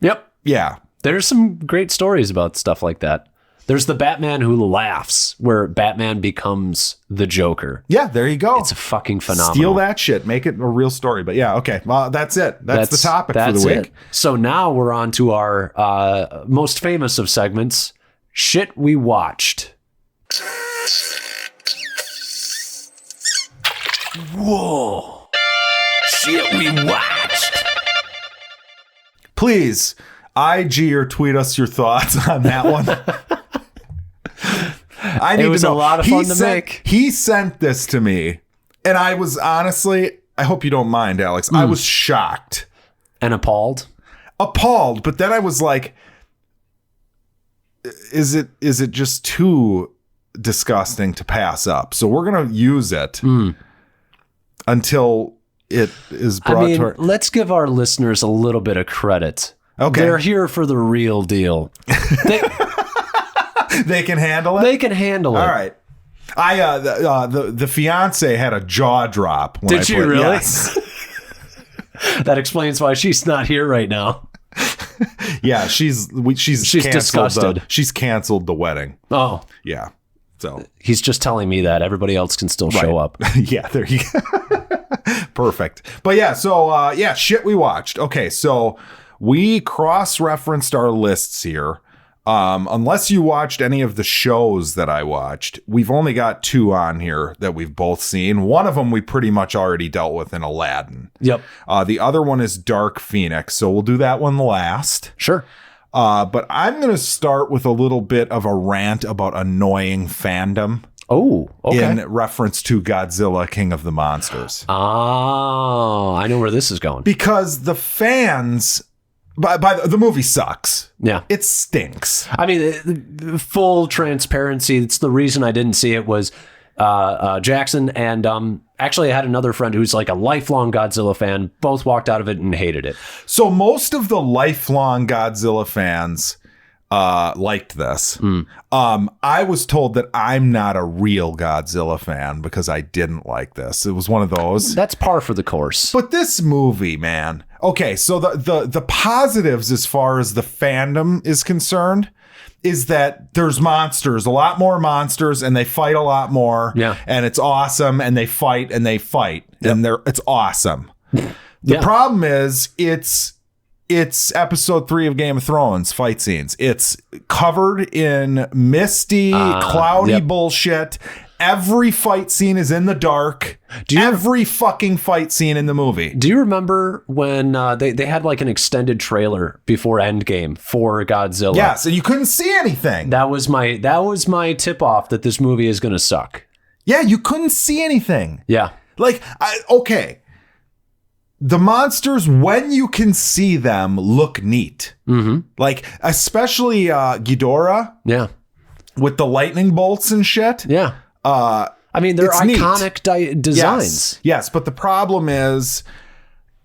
Speaker 1: Yep.
Speaker 2: Yeah.
Speaker 1: There's some great stories about stuff like that. There's the Batman Who Laughs, where Batman becomes the Joker.
Speaker 2: Yeah, there you go.
Speaker 1: It's a fucking phenomenal.
Speaker 2: Steal that shit. Make it a real story. But yeah, okay. Well, that's it. That's the topic for the week.
Speaker 1: So now we're on to our most famous of segments, Shit We Watched. Whoa. Shit we watched.
Speaker 2: Please, IG or tweet us your thoughts on that one. I need
Speaker 1: to know. A lot of fun to make.
Speaker 2: He sent this to me, and I was honestly, I hope you don't mind, Alex. I was shocked.
Speaker 1: And appalled?
Speaker 2: Appalled, but then I was like, is it just too disgusting to pass up? So we're going to use it. Until it is brought to our...
Speaker 1: Let's give our listeners a little bit of credit.
Speaker 2: Okay.
Speaker 1: They're here for the real deal.
Speaker 2: They can handle it?
Speaker 1: They can handle it.
Speaker 2: All right. The fiance had a jaw drop.
Speaker 1: Did she really?
Speaker 2: Yes.
Speaker 1: That explains why she's not here right now.
Speaker 2: Yeah, she's
Speaker 1: disgusted.
Speaker 2: She's canceled the wedding.
Speaker 1: Oh.
Speaker 2: Yeah. So
Speaker 1: he's just telling me that everybody else can still show up.
Speaker 2: Yeah, there you go. Perfect. But yeah, so shit we watched. Okay, so we cross-referenced our lists here. Unless you watched any of the shows that I watched, we've only got 2 on here that we've both seen. One of them we pretty much already dealt with in Aladdin.
Speaker 1: Yep.
Speaker 2: The other one is Dark Phoenix, so we'll do that one last.
Speaker 1: Sure.
Speaker 2: But I'm going to start with a little bit of a rant about annoying fandom.
Speaker 1: Oh, okay.
Speaker 2: In reference to Godzilla, King of the Monsters.
Speaker 1: Oh, I know where this is going.
Speaker 2: Because the fans, the movie sucks.
Speaker 1: Yeah.
Speaker 2: It stinks.
Speaker 1: I mean, full transparency, it's the reason I didn't see it was Jackson and actually I had another friend who's like a lifelong Godzilla fan. Both walked out of it and hated it.
Speaker 2: So most of the lifelong Godzilla fans liked this. I was told that I'm not a real Godzilla fan because I didn't like this. It was one of those.
Speaker 1: That's par for the course.
Speaker 2: But this movie, man. Okay, so the positives as far as the fandom is concerned is that there's monsters, a lot more monsters, and they fight a lot more.
Speaker 1: Yeah.
Speaker 2: And it's awesome, and they fight, and
Speaker 1: Yep.
Speaker 2: and it's awesome. The problem is it's episode 3 of Game of Thrones fight scenes. It's covered in misty, cloudy bullshit. Every fight scene is in the dark. Every fucking fight scene in the movie.
Speaker 1: Do you remember when they had like an extended trailer before Endgame for Godzilla?
Speaker 2: Yes, and you couldn't see anything.
Speaker 1: That was my tip off that this movie is going to suck.
Speaker 2: Yeah, you couldn't see anything.
Speaker 1: Yeah.
Speaker 2: Like, okay. The monsters, when you can see them, look neat. Mm-hmm. Like, especially Ghidorah.
Speaker 1: Yeah.
Speaker 2: With the lightning bolts and shit.
Speaker 1: Yeah. I mean, they're iconic designs.
Speaker 2: Yes, but the problem is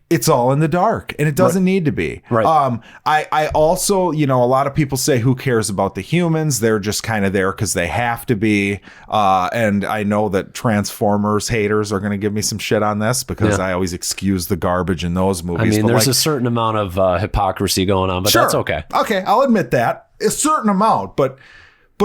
Speaker 2: it's all in the dark and it doesn't need to be.
Speaker 1: Right.
Speaker 2: I also, a lot of people say, who cares about the humans? They're just kind of there because they have to be. And I know that Transformers haters are going to give me some shit on this because I always excuse the garbage in those movies.
Speaker 1: I mean, there's a certain amount of hypocrisy going on, but that's okay.
Speaker 2: Okay, I'll admit that. A certain amount, but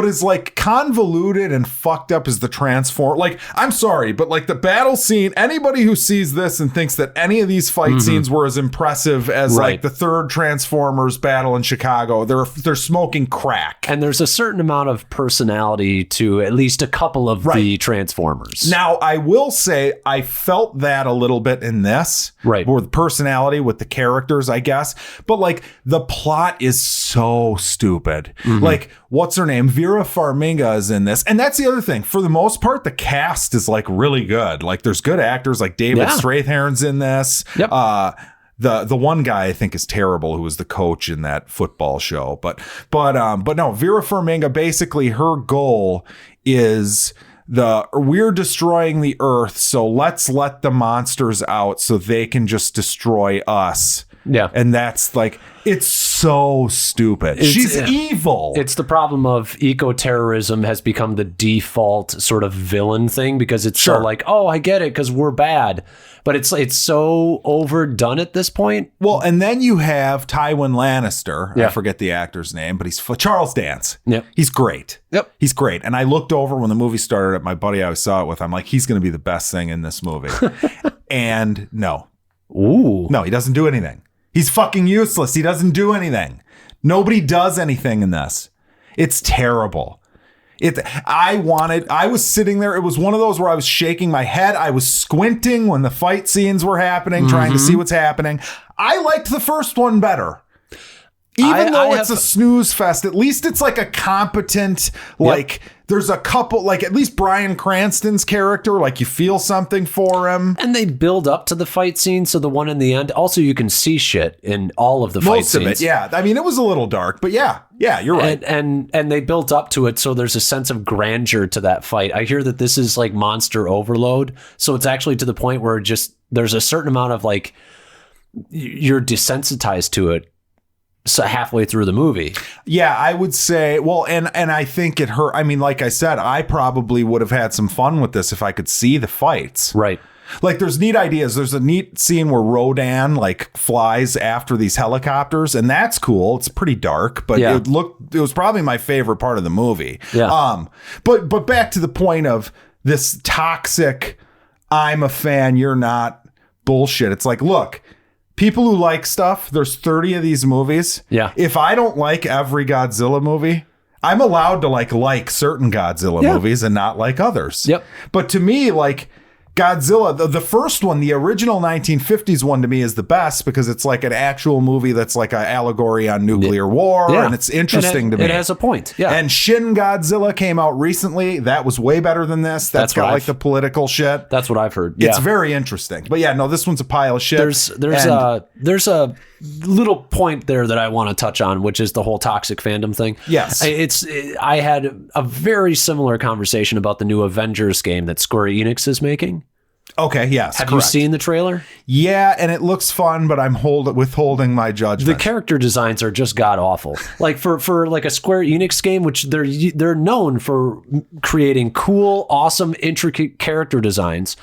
Speaker 2: as like convoluted and fucked up as the transform. Like, I'm sorry, but like the battle scene, anybody who sees this and thinks that any of these fight scenes were as impressive as like the third Transformers battle in Chicago, they're smoking crack.
Speaker 1: And there's a certain amount of personality to at least a couple of the Transformers.
Speaker 2: Now, I will say I felt that a little bit in this.
Speaker 1: Right.
Speaker 2: With personality, with the characters, I guess. But like the plot is so stupid. Like, what's her name? Vera Farmiga is in this. And that's the other thing. For the most part, the cast is like really good. Like there's good actors like David Strathairn's in this.
Speaker 1: Yep.
Speaker 2: The one guy I think is terrible who was the coach in that football show. But no, Vera Farmiga, basically her goal is we're destroying the earth, so let's let the monsters out so they can just destroy us.
Speaker 1: Yeah.
Speaker 2: And that's like, it's so stupid. She's evil.
Speaker 1: It's the problem of eco-terrorism has become the default sort of villain thing because it's so like, oh, I get it because we're bad. But it's so overdone at this point.
Speaker 2: Well, and then you have Tywin Lannister. I forget the actor's name, but he's Charles Dance.
Speaker 1: Yep.
Speaker 2: He's great.
Speaker 1: Yep.
Speaker 2: He's great. And I looked over when the movie started at my buddy I saw it with. I'm like, he's going to be the best thing in this movie. And no.
Speaker 1: Ooh.
Speaker 2: No, he doesn't do anything. He's fucking useless. He doesn't do anything. Nobody does anything in this. It's terrible. I was sitting there. It was one of those where I was shaking my head. I was squinting when the fight scenes were happening, trying to see what's happening. I liked the first one better. Even though it's a snooze fest, at least it's like a competent, like there's a couple, like at least Bryan Cranston's character, like you feel something for him.
Speaker 1: And they build up to the fight scene. So the one in the end, also you can see shit in all of the fight scenes.
Speaker 2: Most of it, yeah. I mean, it was a little dark, but yeah, you're right.
Speaker 1: And they built up to it. So there's a sense of grandeur to that fight. I hear that this is like monster overload. So it's actually to the point where there's a certain amount of like, you're desensitized to it. So halfway through the movie. Yeah,
Speaker 2: I would say, well, and I think it hurt. I mean, like I said, I probably would have had some fun with this if I could see the fights.
Speaker 1: Right.
Speaker 2: Like there's neat ideas. There's a neat scene where Rodan like flies after these helicopters, and that's cool. It's pretty dark, but it was probably my favorite part of the movie.
Speaker 1: Yeah.
Speaker 2: But back to the point of this toxic, I'm a fan, you're not bullshit. It's like, look, people who like stuff, there's 30 of these movies.
Speaker 1: Yeah.
Speaker 2: If I don't like every Godzilla movie, I'm allowed to like certain Godzilla movies and not like others.
Speaker 1: Yep.
Speaker 2: But to me, like, Godzilla, the first one, the original 1950s one to me is the best because it's like an actual movie that's like an allegory on nuclear war, and it's interesting to me.
Speaker 1: It has a point, yeah.
Speaker 2: And Shin Godzilla came out recently. That was way better than this. That's got like the political shit.
Speaker 1: That's what I've heard. Yeah.
Speaker 2: It's very interesting. But yeah, no, this one's a pile of shit.
Speaker 1: There's a little point there that I want to touch on, which is the whole toxic fandom thing.
Speaker 2: Yes.
Speaker 1: I had a very similar conversation about the new Avengers game that Square Enix is making.
Speaker 2: Okay, yes.
Speaker 1: Have you seen the trailer?
Speaker 2: Yeah, and it looks fun, but I'm withholding my judgment.
Speaker 1: The character designs are just god awful. Like for like a Square Enix game, which they're known for creating cool, awesome, intricate character designs.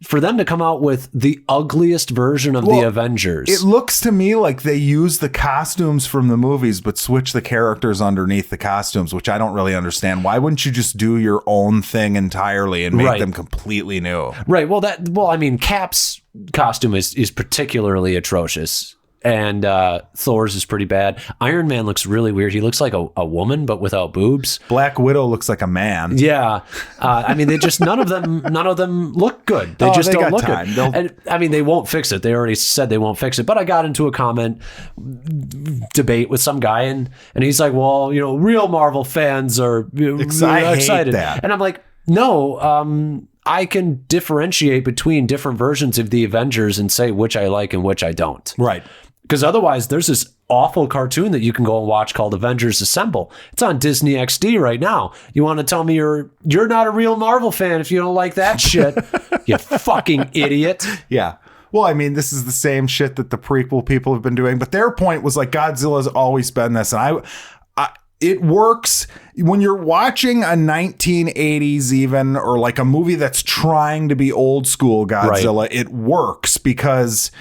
Speaker 1: For them to come out with the ugliest version of the Avengers.
Speaker 2: It looks to me like they use the costumes from the movies, but switch the characters underneath the costumes, which I don't really understand. Why wouldn't you just do your own thing entirely and make them completely new? Right.
Speaker 1: Well, I mean, Cap's costume is particularly atrocious. And Thor's is pretty bad. Iron Man looks really weird. He looks like a woman, but without boobs.
Speaker 2: Black Widow looks like a man.
Speaker 1: Yeah, I mean, none of them look good. They just don't look good. And I mean, they won't fix it. They already said they won't fix it. But I got into a comment debate with some guy, and he's like, "Well, real Marvel fans are excited."
Speaker 2: Hate that.
Speaker 1: And I'm like, "No, I can differentiate between different versions of the Avengers and say which I like and which I don't."
Speaker 2: Right.
Speaker 1: Because otherwise, there's this awful cartoon that you can go and watch called Avengers Assemble. It's on Disney XD right now. You want to tell me you're not a real Marvel fan if you don't like that shit? You fucking idiot.
Speaker 2: Yeah. Well, I mean, this is the same shit that the prequel people have been doing. But their point was like, Godzilla's always been this. And it works when you're watching a 1980s even, or like a movie that's trying to be old school Godzilla. Right. It works because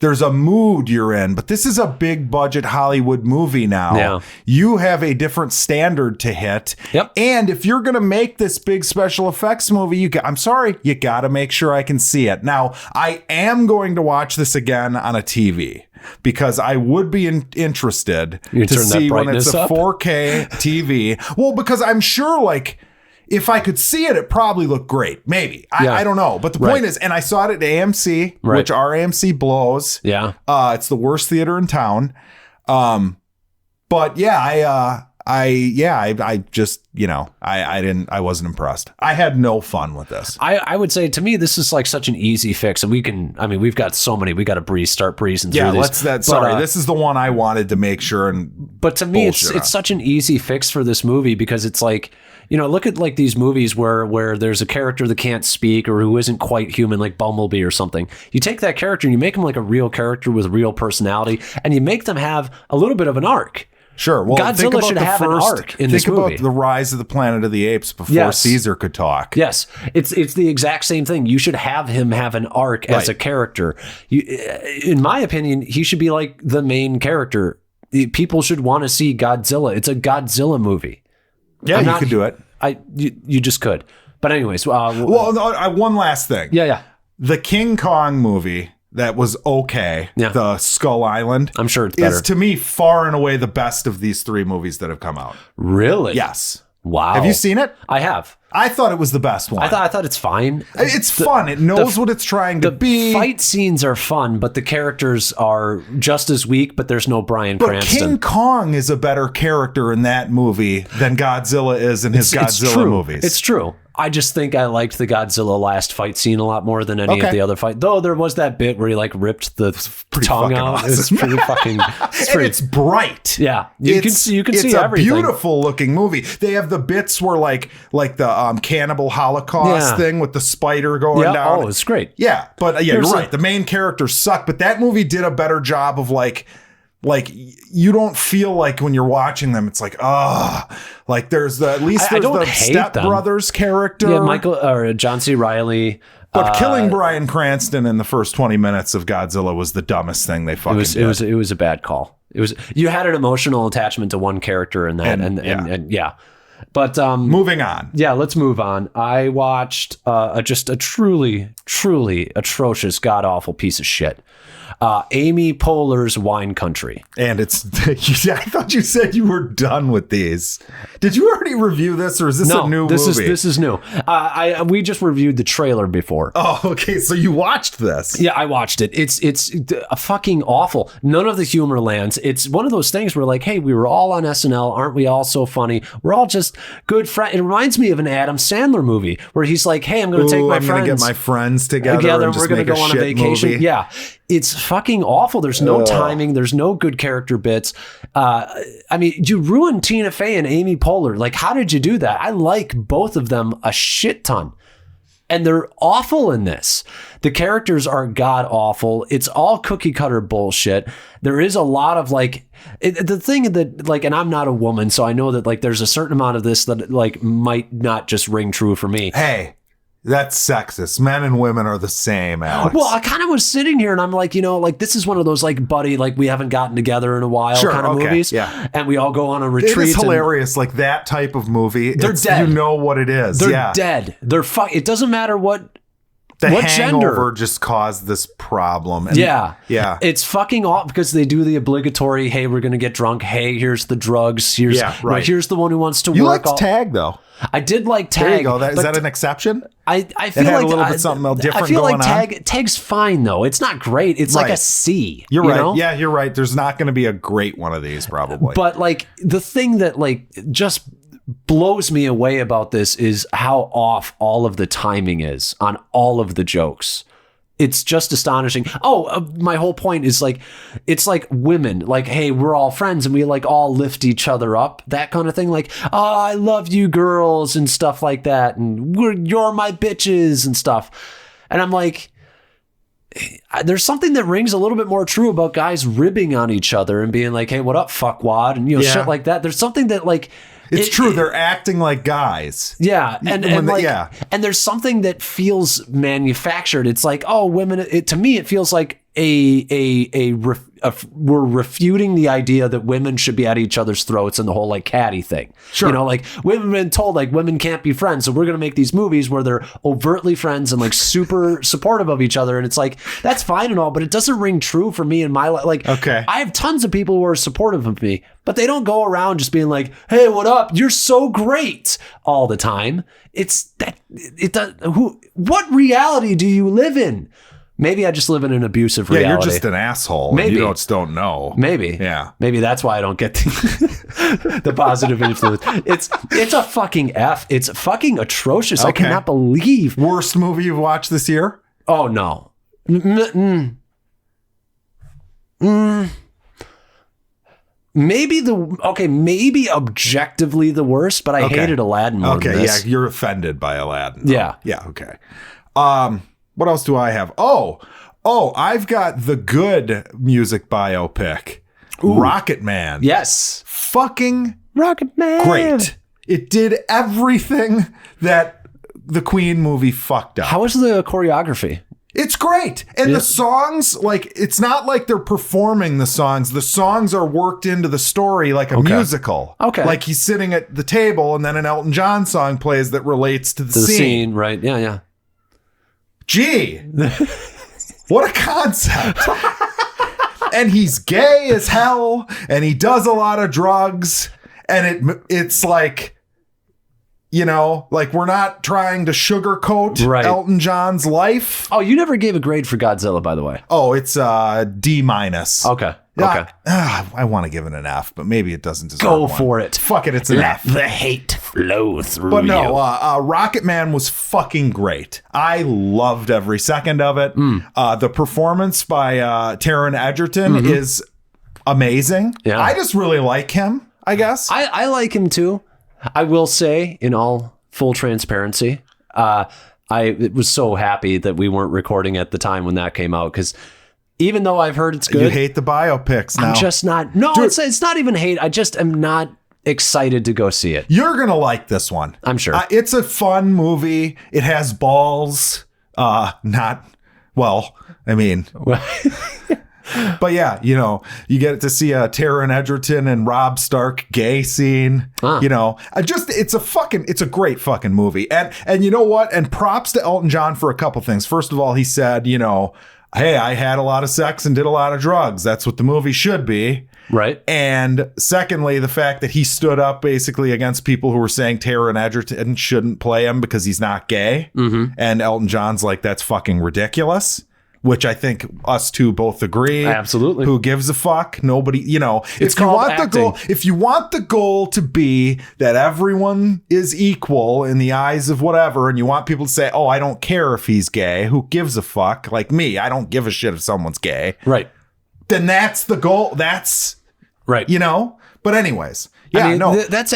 Speaker 2: there's a mood you're in, but this is a big budget Hollywood movie now.
Speaker 1: Yeah.
Speaker 2: You have a different standard to hit.
Speaker 1: Yep.
Speaker 2: And if you're going to make this big special effects movie, you got to make sure I can see it. Now, I am going to watch this again on a TV because I would be interested to see when it's a 4K TV. Well, because I'm sure like, if I could see it, it probably looked great. Maybe. I don't know. But the point is, and I saw it at AMC, which our AMC blows.
Speaker 1: Yeah.
Speaker 2: It's the worst theater in town. But yeah, I just, I wasn't impressed. I had no fun with this.
Speaker 1: I would say to me, this is like such an easy fix, and we've got so many, we got to start breezing through these.
Speaker 2: This is the one I wanted to make sure.
Speaker 1: But to me, it's such an easy fix for this movie because it's like, look at like these movies where there's a character that can't speak or who isn't quite human, like Bumblebee or something. You take that character and you make him like a real character with real personality, and you make them have a little bit of an arc.
Speaker 2: Sure. Well,
Speaker 1: Godzilla should have an arc in this movie.
Speaker 2: Think about the rise of the Planet of the Apes before Caesar could talk.
Speaker 1: Yes. It's the exact same thing. You should have him have an arc as a character. In my opinion, he should be like the main character. People should want to see Godzilla. It's a Godzilla movie.
Speaker 2: Yeah, you could do it.
Speaker 1: You just could. But anyways.
Speaker 2: One last thing.
Speaker 1: Yeah.
Speaker 2: The King Kong movie that was okay, the Skull Island.
Speaker 1: I'm sure it's better.
Speaker 2: Is to me far and away the best of these three movies that have come out.
Speaker 1: Really?
Speaker 2: Yes.
Speaker 1: Wow.
Speaker 2: Have you seen it?
Speaker 1: I have.
Speaker 2: I thought it was the best one.
Speaker 1: I thought it's fine.
Speaker 2: It's fun. It knows what it's trying to be.
Speaker 1: The fight scenes are fun, but the characters are just as weak, but there's no Bryan Cranston.
Speaker 2: King Kong is a better character in that movie than Godzilla is in his Godzilla movies.
Speaker 1: It's true. I just think I liked the Godzilla last fight scene a lot more than any of the other fight. Though there was that bit where he like ripped the tongue out.
Speaker 2: Awesome.
Speaker 1: It's pretty fucking.
Speaker 2: It's bright.
Speaker 1: Yeah, you can see everything.
Speaker 2: It's a beautiful looking movie. They have the bits where like the cannibal Holocaust thing with the spider going down.
Speaker 1: Oh, it's great.
Speaker 2: Yeah, but you're right. The main characters suck, but that movie did a better job of like you don't feel like when you're watching them, it's like, like there's the Step Brothers character.
Speaker 1: Yeah, Michael or John C. Reilly.
Speaker 2: But killing Bryan Cranston in the first 20 minutes of Godzilla was the dumbest thing they fucking did.
Speaker 1: It was a bad call. You had an emotional attachment to one character in that, and But
Speaker 2: moving on.
Speaker 1: Yeah, let's move on. I watched just a truly, truly atrocious, god-awful piece of shit. Amy Poehler's Wine Country.
Speaker 2: And it's, I thought you said you were done with these. Did you already review this, or is this a new movie?
Speaker 1: This is new. We just reviewed the trailer before.
Speaker 2: Oh, okay. So you watched this.
Speaker 1: Yeah, I watched it. It's a fucking awful. None of the humor lands. It's one of those things where like, hey, we were all on SNL. Aren't we all so funny? We're all just good friends. It reminds me of an Adam Sandler movie where he's like, hey, I'm going to take my friends.
Speaker 2: I'm going to get my friends together and
Speaker 1: we're going to go on a vacation.
Speaker 2: Movie.
Speaker 1: Yeah. It's fucking awful. There's no timing. There's no good character bits. I mean, you ruined Tina Fey and Amy Poehler. Like, how did you do that? I like both of them a shit ton. And they're awful in this. The characters are god awful. It's all cookie cutter bullshit. There is a lot of like, the thing that like, and I'm not a woman, so I know that like there's a certain amount of this that like might not just ring true for me.
Speaker 2: Hey. That's sexist. Men and women are the same, Alex.
Speaker 1: Well, I kind of was sitting here and I'm like, you know, like this is one of those like buddy, like we haven't gotten together in a while kind of movies.
Speaker 2: Yeah.
Speaker 1: And we all go on a retreat.
Speaker 2: It is hilarious. Like that type of movie.
Speaker 1: They're dead.
Speaker 2: You know what it is.
Speaker 1: They're dead. They're it doesn't matter what
Speaker 2: Hangover
Speaker 1: gender
Speaker 2: just caused this problem. And
Speaker 1: yeah. It's fucking off because they do the obligatory, hey, we're going to get drunk. Hey, here's the drugs. Here's here's the one who wants to
Speaker 2: you
Speaker 1: work.
Speaker 2: You liked Tag, though.
Speaker 1: I did like Tag.
Speaker 2: There you go. Is that an exception?
Speaker 1: I feel
Speaker 2: like
Speaker 1: a
Speaker 2: little bit something different.
Speaker 1: I feel
Speaker 2: going
Speaker 1: like Tag's fine though. It's not great. It's like a C.
Speaker 2: You're right.
Speaker 1: Know?
Speaker 2: Yeah, you're right. There's not going to be a great one of these probably.
Speaker 1: But like the thing that like just blows me away about this is how off all of the timing is on all of the jokes. It's just astonishing. My whole point is like, it's like women, like, hey, we're all friends and we like all lift each other up, that kind of thing. Like, oh, I love you girls and stuff like that. And you're my bitches and stuff. And I'm like, there's something that rings a little bit more true about guys ribbing on each other and being like, hey, what up, fuckwad? And, shit like that. There's something that like,
Speaker 2: it's true. They're acting like guys.
Speaker 1: Yeah. And there's something that feels manufactured. It's like, oh, women, to me, it feels like we're refuting the idea that women should be at each other's throats and the whole like catty thing. Sure. You know, like women have been told like women can't be friends. So we're going to make these movies where they're overtly friends and like super supportive of each other. And it's like, that's fine and all, but it doesn't ring true for me in my life. Like, okay, I have tons of people who are supportive of me, but they don't go around just being like, hey, what up? You're so great all the time. What reality do you live in? Maybe I just live in an abusive reality. Yeah,
Speaker 2: you're just an asshole. Maybe. You just don't know.
Speaker 1: Maybe.
Speaker 2: Yeah.
Speaker 1: Maybe that's why I don't get the positive influence. It's a fucking F. It's fucking atrocious. Okay. I cannot believe.
Speaker 2: Worst movie you've watched this year?
Speaker 1: Oh, no. Maybe objectively the worst, but I hated Aladdin more than this.
Speaker 2: Yeah, you're offended by Aladdin.
Speaker 1: Yeah.
Speaker 2: Yeah, okay. What else do I have? Oh, I've got the good music biopic. Ooh. Rocketman.
Speaker 1: Yes.
Speaker 2: Fucking
Speaker 1: Rocketman.
Speaker 2: Great. It did everything that the Queen movie fucked up.
Speaker 1: How was the choreography?
Speaker 2: It's great. And the songs, like, it's not like they're performing the songs. The songs are worked into the story like a musical. Okay. Like he's sitting at the table and then an Elton John song plays that relates to the scene.
Speaker 1: Right. Yeah.
Speaker 2: Gee, what a concept. And he's gay as hell and he does a lot of drugs and it's like, like we're not trying to sugarcoat Elton John's life.
Speaker 1: Oh, you never gave a grade for Godzilla, by the way.
Speaker 2: Oh, it's D-.
Speaker 1: Okay.
Speaker 2: I want to give it an F, but maybe it doesn't deserve
Speaker 1: Go
Speaker 2: one.
Speaker 1: for it.
Speaker 2: Fuck it, it's an F.
Speaker 1: Let the hate flow through
Speaker 2: But no, Rocketman was fucking great. I loved every second of it. The performance by Taron Egerton is amazing. Yeah. I just really like him, I guess.
Speaker 1: I like him too. I will say, in all full transparency, I was so happy that we weren't recording at the time when that came out, because even though I've heard it's good,
Speaker 2: you hate the biopics now.
Speaker 1: I'm just not. No, dude, it's not even hate. I just am not excited to go see it.
Speaker 2: You're gonna like this one,
Speaker 1: I'm sure.
Speaker 2: It's a fun movie. It has balls. Not well. I mean, But yeah, you know, you get to see a Taron Egerton and Rob Stark gay scene. You know, it's a great fucking movie. And you know what? And props to Elton John for a couple things. First of all, he said, you know, hey, I had a lot of sex and did a lot of drugs. That's what the movie should be.
Speaker 1: Right.
Speaker 2: And secondly, the fact that he stood up basically against people who were saying Taron Egerton shouldn't play him because he's not gay. Mm-hmm. And Elton John's like, that's fucking ridiculous. Which I think us two both agree.
Speaker 1: Absolutely.
Speaker 2: Who gives a fuck? Nobody, you know,
Speaker 1: It's called acting.
Speaker 2: If you want the goal to be that everyone is equal in the eyes of whatever, and you want people to say, oh, I don't care if he's gay. Who gives a fuck? Like me, I don't give a shit if someone's gay.
Speaker 1: Right.
Speaker 2: Then that's the goal. That's
Speaker 1: right.
Speaker 2: You know? But anyways, yeah,
Speaker 1: I mean,
Speaker 2: no.
Speaker 1: That's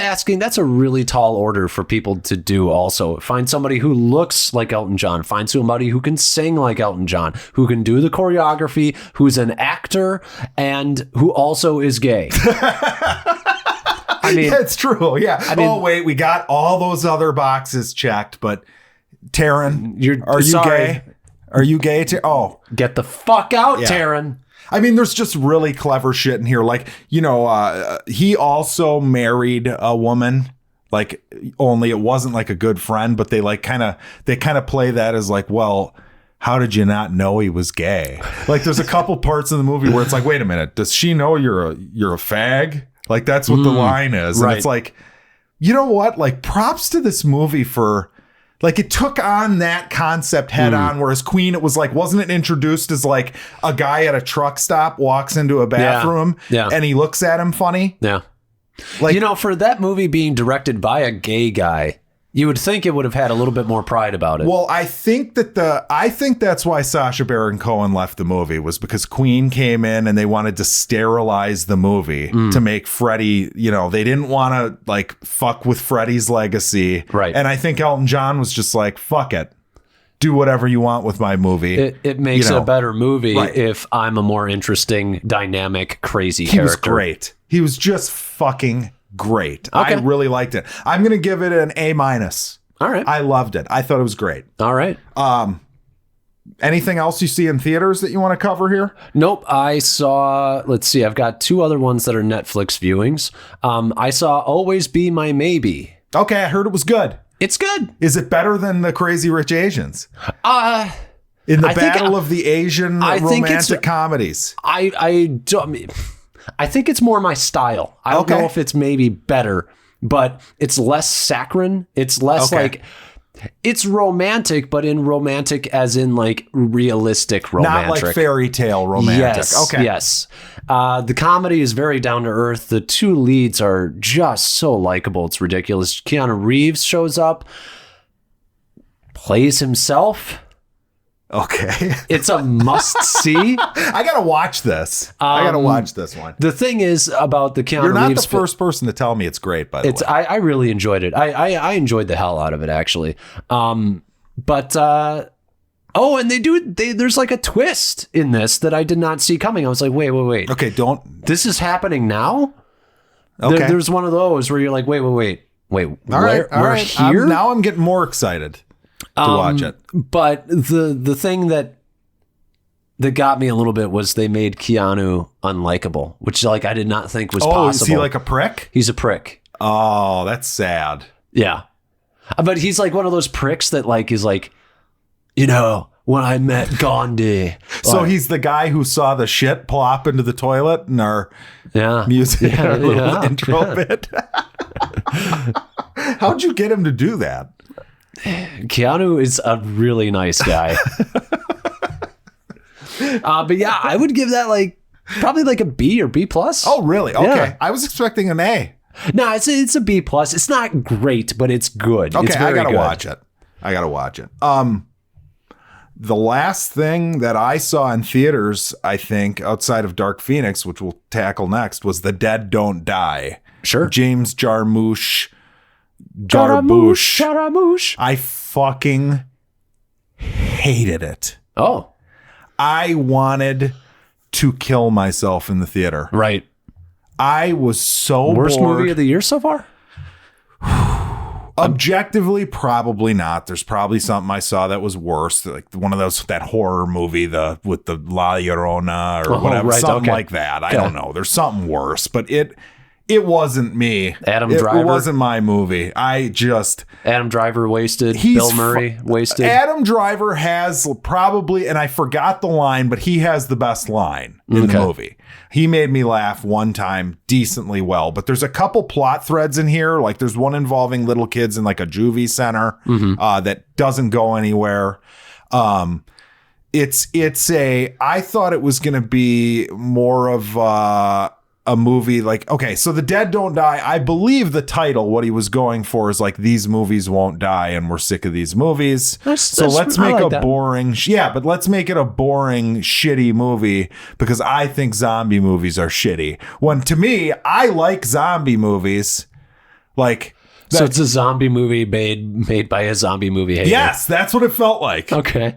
Speaker 1: a really tall order for people to do also. Find somebody who looks like Elton John. Find somebody who can sing like Elton John, who can do the choreography, who's an actor, and who also is gay. I mean,
Speaker 2: yeah, it's true. Yeah.
Speaker 1: I mean,
Speaker 2: oh, wait, we got all those other boxes checked, but Taron, are you
Speaker 1: sorry.
Speaker 2: gay? Are you gay?
Speaker 1: Get the fuck out,
Speaker 2: Yeah.
Speaker 1: Taron.
Speaker 2: I mean, there's just really clever shit in here. Like, you know, he also married a woman, like, only it wasn't like a good friend, but they kind of play that as like, well, how did you not know he was gay? Like, there's a couple parts of the movie where it's like, wait a minute, does she know you're a fag? Like, that's what the line is.
Speaker 1: Right.
Speaker 2: And it's like, you know what? Like, props to this movie for, like, it took on that concept head on, whereas Queen, it was like, wasn't it introduced as like a guy at a truck stop walks into a bathroom and he looks at him funny?
Speaker 1: Yeah.
Speaker 2: Like,
Speaker 1: you know, for that movie being directed by a gay guy, you would think it would have had a little bit more pride about it.
Speaker 2: well, I think that's why Sacha Baron Cohen left the movie, was because Queen came in and they wanted to sterilize the movie to make Freddie, you know, they didn't want to like fuck with Freddie's legacy.
Speaker 1: Right.
Speaker 2: And I think Elton John was just like, fuck it. Do whatever you want with my movie.
Speaker 1: It makes
Speaker 2: you know,
Speaker 1: a better movie
Speaker 2: right.
Speaker 1: if I'm a more interesting, dynamic, crazy
Speaker 2: He
Speaker 1: character.
Speaker 2: was great. He was just fucking great.
Speaker 1: Okay.
Speaker 2: I really liked it. I'm going to give it an A-.
Speaker 1: All right.
Speaker 2: I loved it. I thought it was great.
Speaker 1: All right.
Speaker 2: Anything else you see in theaters that you want to cover here?
Speaker 1: Nope. I saw, let's see, I've got two other ones that are Netflix viewings. I saw Always Be My Maybe.
Speaker 2: Okay, I heard it was good.
Speaker 1: It's good.
Speaker 2: Is it better than the Crazy Rich Asians?
Speaker 1: Uh,
Speaker 2: In the
Speaker 1: I think-
Speaker 2: battle of the Asian
Speaker 1: I think it's-
Speaker 2: romantic comedies.
Speaker 1: I think it's more my style. I don't
Speaker 2: Okay.
Speaker 1: know if it's maybe better, but it's less saccharine. It's less
Speaker 2: Okay.
Speaker 1: like, it's romantic, but in romantic as in like realistic romantic.
Speaker 2: Not like fairy tale romantic.
Speaker 1: Yes.
Speaker 2: Okay.
Speaker 1: Yes. The comedy is very down to earth. The two leads are just so likable. It's ridiculous. Keanu Reeves shows up, plays himself.
Speaker 2: Okay.
Speaker 1: It's a must see.
Speaker 2: I got to watch this. I got to watch this one.
Speaker 1: The thing is about the Keanu
Speaker 2: You're not
Speaker 1: Reeves
Speaker 2: the first person to tell me it's great, by the way.
Speaker 1: I really enjoyed it. I enjoyed the hell out of it, actually. And there's like a twist in this that I did not see coming. I was like, wait.
Speaker 2: Okay, don't.
Speaker 1: This is happening now?
Speaker 2: Okay.
Speaker 1: There's one of those where you're like, wait.
Speaker 2: All
Speaker 1: We're
Speaker 2: right.
Speaker 1: here?
Speaker 2: Now I'm getting more excited to watch it.
Speaker 1: But the thing that got me a little bit was they made Keanu unlikable, which like I did not think was possible.
Speaker 2: Is he like a prick?
Speaker 1: He's a prick.
Speaker 2: Oh, that's sad.
Speaker 1: Yeah. But he's like one of those pricks that like is like, you know, when I met Gandhi.
Speaker 2: So
Speaker 1: like,
Speaker 2: he's the guy who saw the shit plop into the toilet in our music, our little intro bit. How'd you get him to do that?
Speaker 1: Keanu is a really nice guy. But yeah, I would give that like probably like a B or B plus.
Speaker 2: Oh, really? Okay.
Speaker 1: Yeah.
Speaker 2: I was expecting an A.
Speaker 1: No, it's a B plus. It's not great, but it's good.
Speaker 2: Okay,
Speaker 1: it's very
Speaker 2: I gotta
Speaker 1: good.
Speaker 2: watch it. The last thing that I saw in theaters, I think, outside of Dark Phoenix, which we'll tackle next, was The Dead Don't Die.
Speaker 1: Sure.
Speaker 2: James Jarmusch.
Speaker 1: Scaramouche.
Speaker 2: I fucking hated it.
Speaker 1: Oh,
Speaker 2: I wanted to kill myself in the theater.
Speaker 1: right.
Speaker 2: I was so
Speaker 1: Worst
Speaker 2: bored.
Speaker 1: movie of the year so far?
Speaker 2: Objectively, probably not. There's probably something I saw that was worse, like one of those, that horror movie, with the La Llorona or whatever,
Speaker 1: right,
Speaker 2: something
Speaker 1: okay.
Speaker 2: like that. I don't know. There's something worse, but it wasn't me.
Speaker 1: Adam Driver?
Speaker 2: It wasn't my movie.
Speaker 1: Adam Driver wasted. Bill Murray wasted.
Speaker 2: Adam Driver has probably, and I forgot the line, but he has the best line in the movie. He made me laugh one time decently well, but there's a couple plot threads in here. Like there's one involving little kids in like a juvie center that doesn't go anywhere. I thought it was going to be more of a movie like, okay, so The Dead Don't Die. I believe the title, what he was going for is like, these movies won't die and we're sick of these movies. Let's make a boring, but let's make it a boring, shitty movie because I think zombie movies are shitty. When to me, I like zombie movies. Like,
Speaker 1: so it's a zombie movie made by a zombie movie hater.
Speaker 2: Yes, that's what it felt like.
Speaker 1: Okay.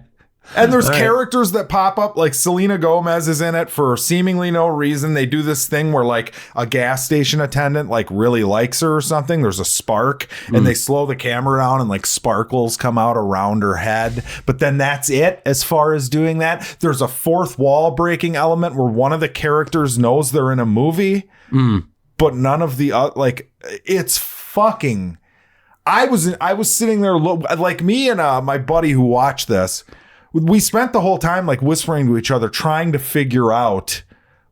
Speaker 2: And there's characters that pop up, like Selena Gomez is in it for seemingly no reason. They do this thing where like a gas station attendant like really likes her or something. There's a spark and they slow the camera down and like sparkles come out around her head. But then that's it as far as doing that. There's a fourth wall breaking element where one of the characters knows they're in a movie, but none of the it's fucking. I was sitting there like me and my buddy who watched this. We spent the whole time like whispering to each other, trying to figure out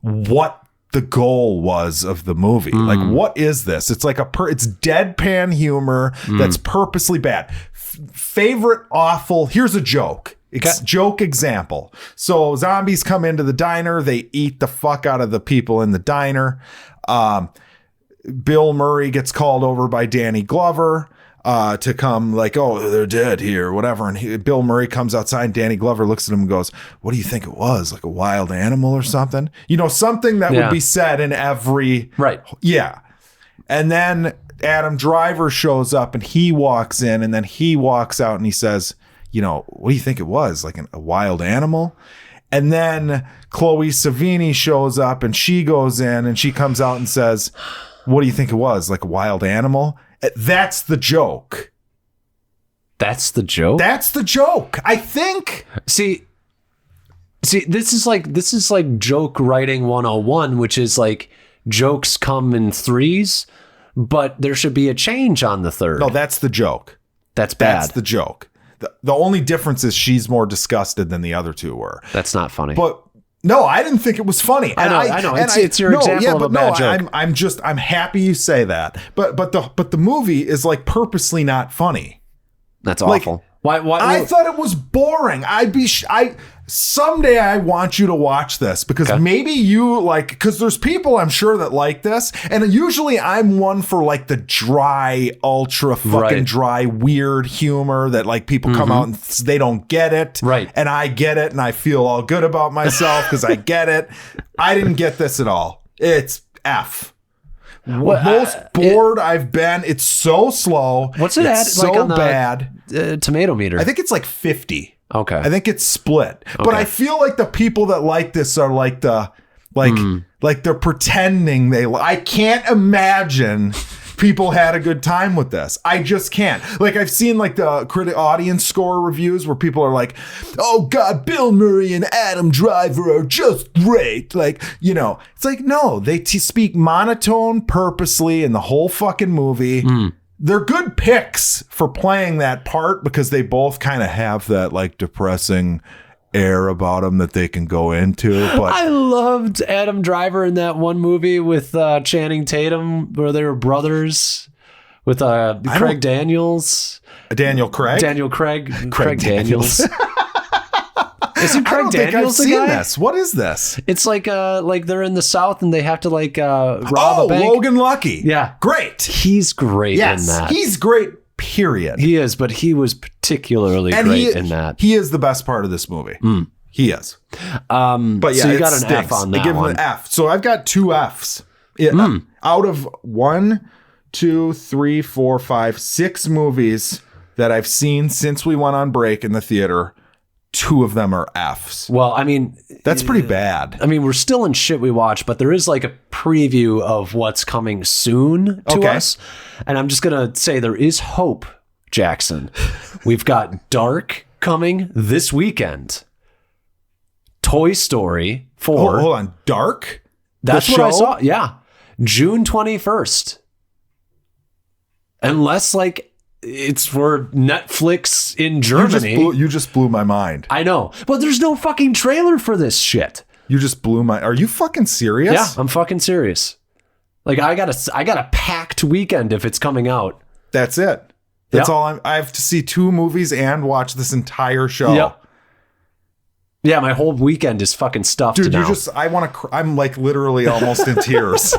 Speaker 2: what the goal was of the movie. Like, what is this? It's like it's deadpan humor that's purposely bad. Favorite awful. Here's a joke. Joke example. So zombies come into the diner. They eat the fuck out of the people in the diner. Bill Murray gets called over by Danny Glover. To come like, oh, they're dead here, whatever. And Bill Murray comes outside and Danny Glover looks at him and goes, what do you think it was? Like a wild animal or something? You know, something that would be said in every...
Speaker 1: Right.
Speaker 2: Yeah. And then Adam Driver shows up and he walks in and then he walks out and he says, you know, what do you think it was? Like a wild animal? And then Chloe Savini shows up and she goes in and she comes out and says, what do you think it was? Like a wild animal? That's the joke.
Speaker 1: That's the joke?
Speaker 2: That's the joke. I think.
Speaker 1: See, this is like joke writing 101, which is like jokes come in threes, but there should be a change on the third.
Speaker 2: No, that's the joke.
Speaker 1: That's bad.
Speaker 2: That's the joke. The only difference is she's more disgusted than the other two were.
Speaker 1: That's not funny.
Speaker 2: But no, I didn't think it was funny.
Speaker 1: I know. It's your example of a bad joke.
Speaker 2: I'm happy you say that. But the movie is like purposely not funny.
Speaker 1: That's awful. Why?
Speaker 2: I thought it was boring. Someday I want you to watch this because maybe you like, because there's people I'm sure that like this. And usually I'm one for like the dry, ultra fucking dry, weird humor that like people come out and they don't get it.
Speaker 1: Right.
Speaker 2: And I get it and I feel all good about myself because I get it. I didn't get this at all. It's F. Most bored I've been. It's so slow.
Speaker 1: What's it at?
Speaker 2: So
Speaker 1: like on the
Speaker 2: bad.
Speaker 1: Tomato meter.
Speaker 2: I think it's like 50.
Speaker 1: Okay.
Speaker 2: I think it's split. But I feel like the people that like this are like like they're pretending I can't imagine people had a good time with this. I just can't. Like I've seen like the audience score reviews where people are like, oh God, Bill Murray and Adam Driver are just great. Like, you know, it's like, no, they speak monotone purposely in the whole fucking movie. They're good picks for playing that part because they both kind of have that like depressing air about them that they can go into. But
Speaker 1: I loved Adam Driver in that one movie with Channing Tatum where they were brothers with Craig Daniels.
Speaker 2: Daniel Craig?
Speaker 1: Craig Daniels. Isn't Craig Daniels the guy?
Speaker 2: This. What is this?
Speaker 1: It's like they're in the South and they have to like rob a bank.
Speaker 2: Logan Lucky.
Speaker 1: Yeah.
Speaker 2: Great.
Speaker 1: He's great in that.
Speaker 2: He's great, period.
Speaker 1: He is, but he was particularly great in that.
Speaker 2: He is the best part of this movie. He is.
Speaker 1: But yeah, so you got an F on that.
Speaker 2: I give him an F. So I've got 2 Fs. Out of 1, 2, 3, 4, 5, 6 movies that I've seen since we went on break in the theater, 2 of them are Fs.
Speaker 1: Well, I mean,
Speaker 2: That's pretty bad.
Speaker 1: I mean, we're still in shit we watch, but there is like a preview of what's coming soon to
Speaker 2: Okay.
Speaker 1: us. And I'm just going to say there is hope, Jackson. We've got Dark coming this weekend. Toy Story 4.
Speaker 2: Hold on. Dark?
Speaker 1: That's
Speaker 2: The
Speaker 1: what I
Speaker 2: show?
Speaker 1: saw. Yeah. June 21st. Unless like it's for Netflix in Germany.
Speaker 2: You just blew my mind.
Speaker 1: I know. But there's no fucking trailer for this shit.
Speaker 2: You just blew my... Are you fucking serious?
Speaker 1: Yeah, I'm fucking serious. Like I got a packed weekend if it's coming out.
Speaker 2: That's it. That's
Speaker 1: Yep.
Speaker 2: all I have to see 2 movies and watch this entire show.
Speaker 1: Yep. Yeah, my whole weekend is fucking stuffed
Speaker 2: Dude,
Speaker 1: now.
Speaker 2: I'm like literally almost in tears.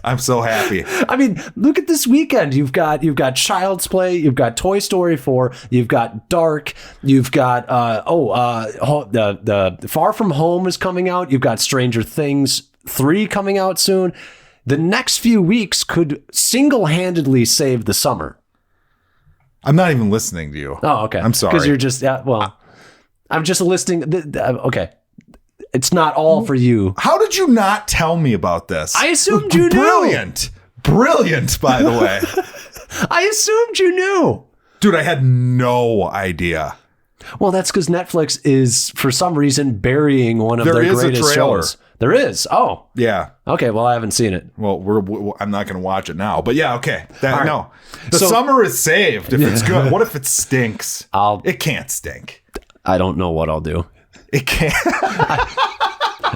Speaker 2: I'm so happy.
Speaker 1: I mean, look at this weekend. You've got Child's Play, you've got Toy Story 4, you've got Dark, you've got the Far From Home is coming out. You've got Stranger Things 3 coming out soon. The next few weeks could single-handedly save the summer.
Speaker 2: I'm not even listening to you.
Speaker 1: Oh, okay.
Speaker 2: I'm sorry.
Speaker 1: Because you're just I'm just listing. Okay, it's not all for you.
Speaker 2: How did you not tell me about this?
Speaker 1: I assumed you knew.
Speaker 2: Brilliant, by the way.
Speaker 1: I assumed you knew.
Speaker 2: Dude, I had no idea.
Speaker 1: Well, that's because Netflix is, for some reason, burying one of
Speaker 2: There
Speaker 1: their
Speaker 2: is a
Speaker 1: greatest
Speaker 2: trailer.
Speaker 1: shows. There is. Oh,
Speaker 2: Yeah.
Speaker 1: okay. Well, I haven't seen it.
Speaker 2: Well, I'm not going to watch it now. But yeah, okay.
Speaker 1: right.
Speaker 2: No. The
Speaker 1: So-
Speaker 2: summer is saved if it's good. What if it stinks? It can't stink.
Speaker 1: I don't know what I'll do.
Speaker 2: It can't.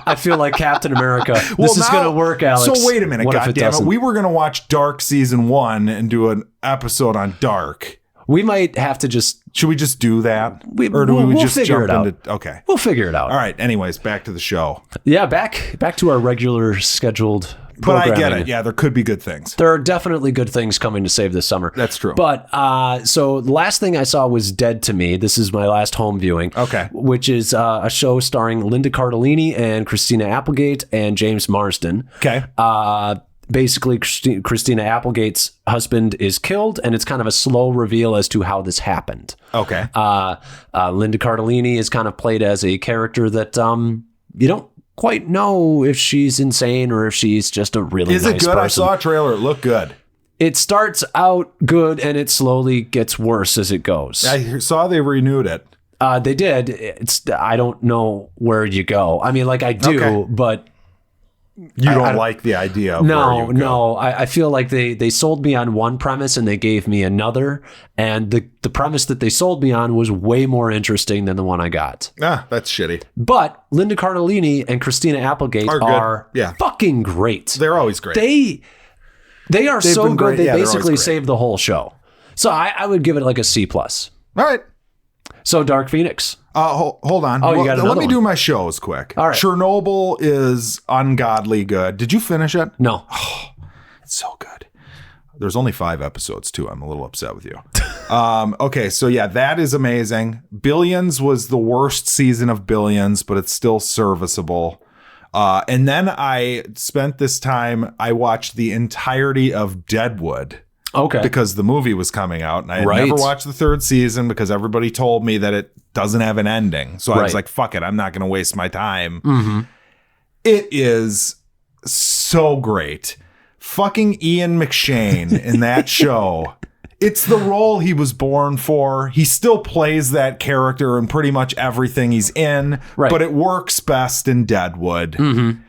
Speaker 1: I feel like Captain America. This is going to work, Alex.
Speaker 2: So wait a minute,
Speaker 1: What if it
Speaker 2: goddammit.
Speaker 1: doesn't?
Speaker 2: We were going to watch Dark Season 1 and do an episode on Dark.
Speaker 1: We might have to just.
Speaker 2: Should we just do that?
Speaker 1: We'll
Speaker 2: just
Speaker 1: figure
Speaker 2: jump
Speaker 1: it out.
Speaker 2: into... Okay.
Speaker 1: We'll figure it out.
Speaker 2: All right. Anyways, back to the show.
Speaker 1: Yeah, back to our regular scheduled
Speaker 2: But
Speaker 1: programming.
Speaker 2: I get it. Yeah, there could be good things.
Speaker 1: There are definitely good things coming to save this summer.
Speaker 2: That's true.
Speaker 1: But so the last thing I saw was Dead to Me. This is my last home viewing.
Speaker 2: Okay.
Speaker 1: Which is a show starring Linda Cardellini and Christina Applegate and James Marsden.
Speaker 2: Okay.
Speaker 1: Basically, Christina Applegate's husband is killed, and it's kind of a slow reveal as to how this happened.
Speaker 2: Okay.
Speaker 1: Linda Cardellini is kind of played as a character that you don't quite know if she's insane or if she's just a really
Speaker 2: Is
Speaker 1: nice
Speaker 2: it good?
Speaker 1: person.
Speaker 2: I saw a trailer. It looked good.
Speaker 1: It starts out good and it slowly gets worse as it goes.
Speaker 2: I saw they renewed it.
Speaker 1: They did. I don't know where you go. I mean, like I do,
Speaker 2: Okay.
Speaker 1: but
Speaker 2: You don't like the idea of where you go.
Speaker 1: no. I feel like they sold me on one premise and they gave me another. And the premise that they sold me on was way more interesting than the one I got.
Speaker 2: That's shitty.
Speaker 1: But Linda Cardellini and Christina Applegate
Speaker 2: Are good.
Speaker 1: are
Speaker 2: Yeah.
Speaker 1: fucking great.
Speaker 2: They're always great.
Speaker 1: They are
Speaker 2: They've
Speaker 1: so
Speaker 2: been
Speaker 1: good.
Speaker 2: great.
Speaker 1: They
Speaker 2: Yeah, they're always
Speaker 1: basically
Speaker 2: great.
Speaker 1: saved the whole show. So I would give it like a C+.
Speaker 2: All right.
Speaker 1: So Dark Phoenix.
Speaker 2: Hold on.
Speaker 1: Oh, you got another
Speaker 2: let me
Speaker 1: one.
Speaker 2: do my shows quick.
Speaker 1: All right.
Speaker 2: Chernobyl is ungodly good. Did you finish it?
Speaker 1: No.
Speaker 2: It's so good. There's only 5 episodes too. I'm a little upset with you. Okay, so yeah, that is amazing. Billions was the worst season of Billions, but it's still serviceable. And then I spent this time, I watched the entirety of Deadwood.
Speaker 1: Okay.
Speaker 2: Because the movie was coming out and I had
Speaker 1: Right.
Speaker 2: never watched the 3rd season because everybody told me that it doesn't have an ending. So I was
Speaker 1: Right.
Speaker 2: like, fuck it. I'm not going to waste my time.
Speaker 1: Mm-hmm.
Speaker 2: It is so great. Fucking Ian McShane in that show. It's the role he was born for. He still plays that character in pretty much everything he's in,
Speaker 1: Right.
Speaker 2: but it works best in Deadwood.
Speaker 1: Mm-hmm.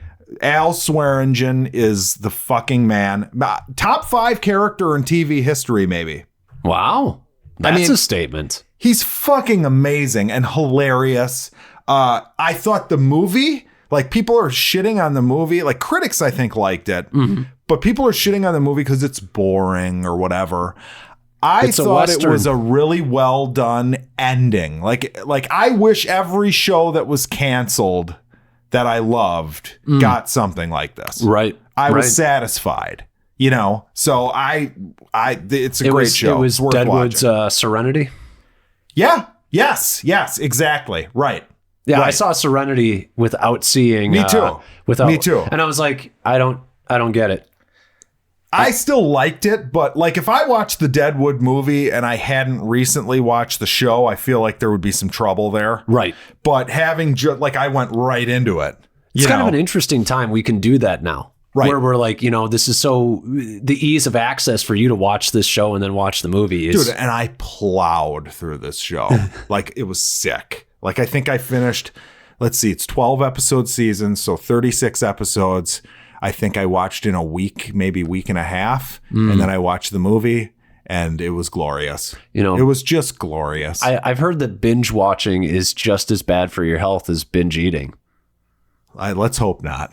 Speaker 2: Al Swearingen is the fucking man. Top 5 character in TV history, maybe.
Speaker 1: Wow. That's
Speaker 2: mean-
Speaker 1: a statement.
Speaker 2: He's fucking amazing and hilarious. I thought the movie, like people are shitting on the movie, like critics I think liked it, but people are shitting on the movie because it's boring or whatever. I
Speaker 1: It's a
Speaker 2: thought it
Speaker 1: Western.
Speaker 2: was a really well done ending. Like I wish every show that was canceled that I loved got something like this.
Speaker 1: Right.
Speaker 2: I
Speaker 1: right.
Speaker 2: was satisfied, you know. So it's a great show.
Speaker 1: It was
Speaker 2: It's worth
Speaker 1: Deadwood's
Speaker 2: watching.
Speaker 1: Serenity.
Speaker 2: Yeah. Yes. Exactly. Right.
Speaker 1: Yeah, I
Speaker 2: Right.
Speaker 1: saw Serenity without seeing.
Speaker 2: Me too.
Speaker 1: Without
Speaker 2: Me too.
Speaker 1: And I was like, I don't get it.
Speaker 2: I still liked it, but like if I watched the Deadwood movie and I hadn't recently watched the show, I feel like there would be some trouble there.
Speaker 1: Right.
Speaker 2: But having I went right into it.
Speaker 1: It's kind of an interesting time. We can do that now.
Speaker 2: Right.
Speaker 1: Where we're like, this is the ease of access for you to watch this show and then watch the movie.
Speaker 2: Dude, and I plowed through this show. Like it was sick. Like I think I finished, let's see, it's 12 episode seasons, so 36 episodes. I think I watched in a week, maybe week and a half. And then I watched the movie and it was glorious. It was just glorious.
Speaker 1: I've heard that binge watching is just as bad for your health as binge eating.
Speaker 2: Let's hope not.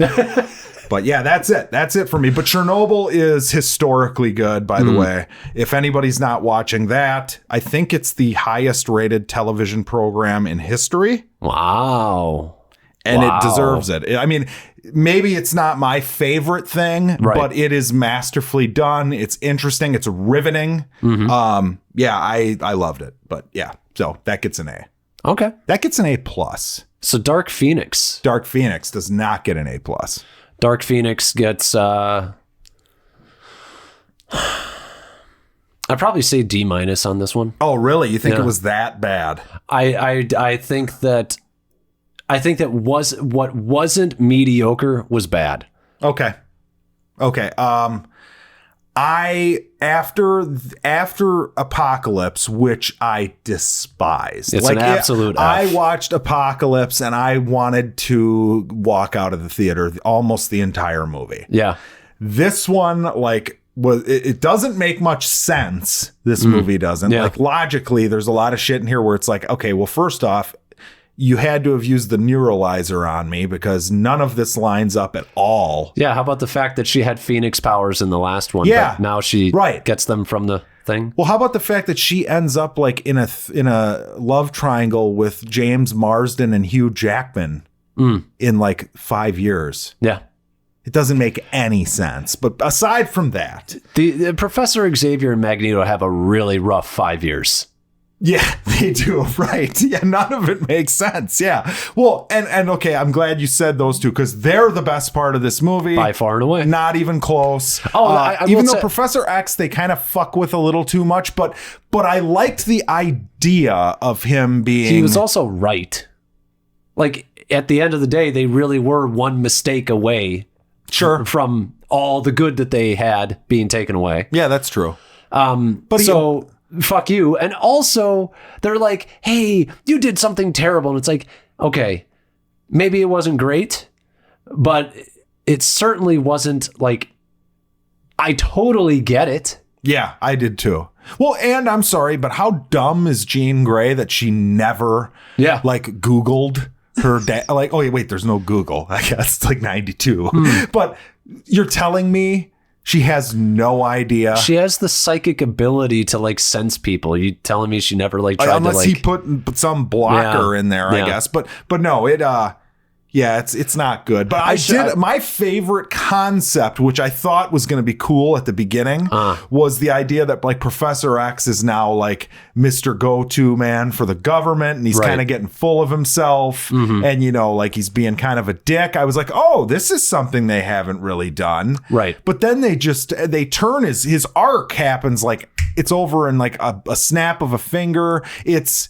Speaker 2: But yeah, that's it. That's it for me. But Chernobyl is historically good, by the way. If anybody's not watching that, I think it's the highest rated television program in history.
Speaker 1: Wow.
Speaker 2: And it deserves it. I mean, maybe it's not my favorite thing, but it is masterfully done. It's interesting. It's riveting. Yeah, I loved it. But yeah, so that gets an A.
Speaker 1: Okay.
Speaker 2: That gets an A+.
Speaker 1: So Dark Phoenix.
Speaker 2: Dark Phoenix does not get an A+.
Speaker 1: Dark Phoenix gets I'd probably say D- on this one.
Speaker 2: Oh, really? You think it was that bad?
Speaker 1: I think that what wasn't mediocre was bad.
Speaker 2: Okay. After Apocalypse, which I despised.
Speaker 1: It's an absolute F.
Speaker 2: I watched Apocalypse and I wanted to walk out of the theater almost the entire movie.
Speaker 1: Yeah.
Speaker 2: This one, it doesn't make much sense. This movie doesn't.
Speaker 1: Yeah.
Speaker 2: Like logically, there's a lot of shit in here where it's like, okay, well, first off, you had to have used the neuralizer on me because none of this lines up at all.
Speaker 1: Yeah, how about the fact that she had Phoenix powers in the last one,
Speaker 2: but
Speaker 1: now she gets them from the thing?
Speaker 2: Well, how about the fact that she ends up in a love triangle with James Marsden and Hugh Jackman in 5 years?
Speaker 1: Yeah.
Speaker 2: It doesn't make any sense. But aside from that,
Speaker 1: the Professor Xavier and Magneto have a really rough 5 years.
Speaker 2: Yeah, they do. Right. Yeah, none of it makes sense. Yeah. Well, and okay, I'm glad you said those two because they're the best part of this movie.
Speaker 1: By far and away.
Speaker 2: Not even close.
Speaker 1: Oh,
Speaker 2: even though Professor X, they kind of fuck with a little too much, but I liked the idea of him being...
Speaker 1: He was also right. At the end of the day, they really were one mistake away from all the good that they had being taken away.
Speaker 2: Yeah, that's true.
Speaker 1: Fuck you. And also, they're like, hey, you did something terrible. And it's like, okay, maybe it wasn't great, but it certainly wasn't I totally get it.
Speaker 2: Yeah, I did too. Well, and I'm sorry, but how dumb is Jean Grey that she never Googled her dad? Oh, wait, there's no Google. I guess it's 92. But you're telling me she has no idea.
Speaker 1: She has the psychic ability to sense people. You telling me she never tried
Speaker 2: unless he put some blocker in there, I guess. But no, it's not good. But my favorite concept, which I thought was going to be cool at the beginning, was the idea that Professor X is now Mr. Go-To man for the government, and he's kind of getting full of himself, and he's being kind of a dick. I was like, oh, this is something they haven't really done,
Speaker 1: right?
Speaker 2: But then they turn his arc happens it's over in a snap of a finger. It's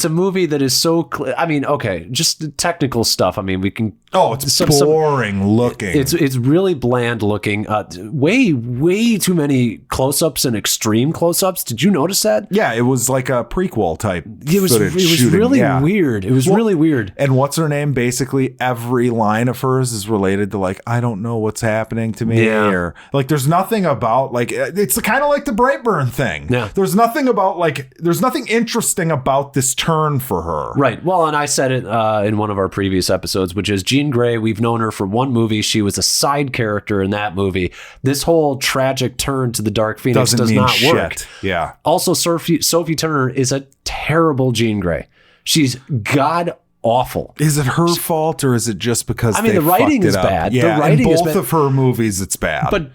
Speaker 2: a movie that is so clear. I mean, okay, just technical stuff. I mean, we can. Oh, it's boring looking.
Speaker 1: It's really bland looking. Way too many close-ups and extreme close-ups. Did you notice that?
Speaker 2: Yeah, it was like a prequel type.
Speaker 1: It was really weird. It was really weird.
Speaker 2: And what's her name? Basically, every line of hers is related to I don't know what's happening to me, or there's nothing about it's kind of like the Brightburn thing.
Speaker 1: Yeah,
Speaker 2: there's nothing about there's nothing interesting about this turn for her.
Speaker 1: Right. Well, and I said it in one of our previous episodes, which is Jean Grey. We've known her for one movie. She was a side character in that movie. This whole tragic turn to the Dark Phoenix does not work.
Speaker 2: Yeah.
Speaker 1: Also, Sophie Turner is a terrible Jean Grey. She's god awful.
Speaker 2: Is it her fault or is it just because
Speaker 1: the writing is bad?
Speaker 2: Yeah,
Speaker 1: the writing
Speaker 2: in both
Speaker 1: is bad.
Speaker 2: of her movies, it's bad.
Speaker 1: But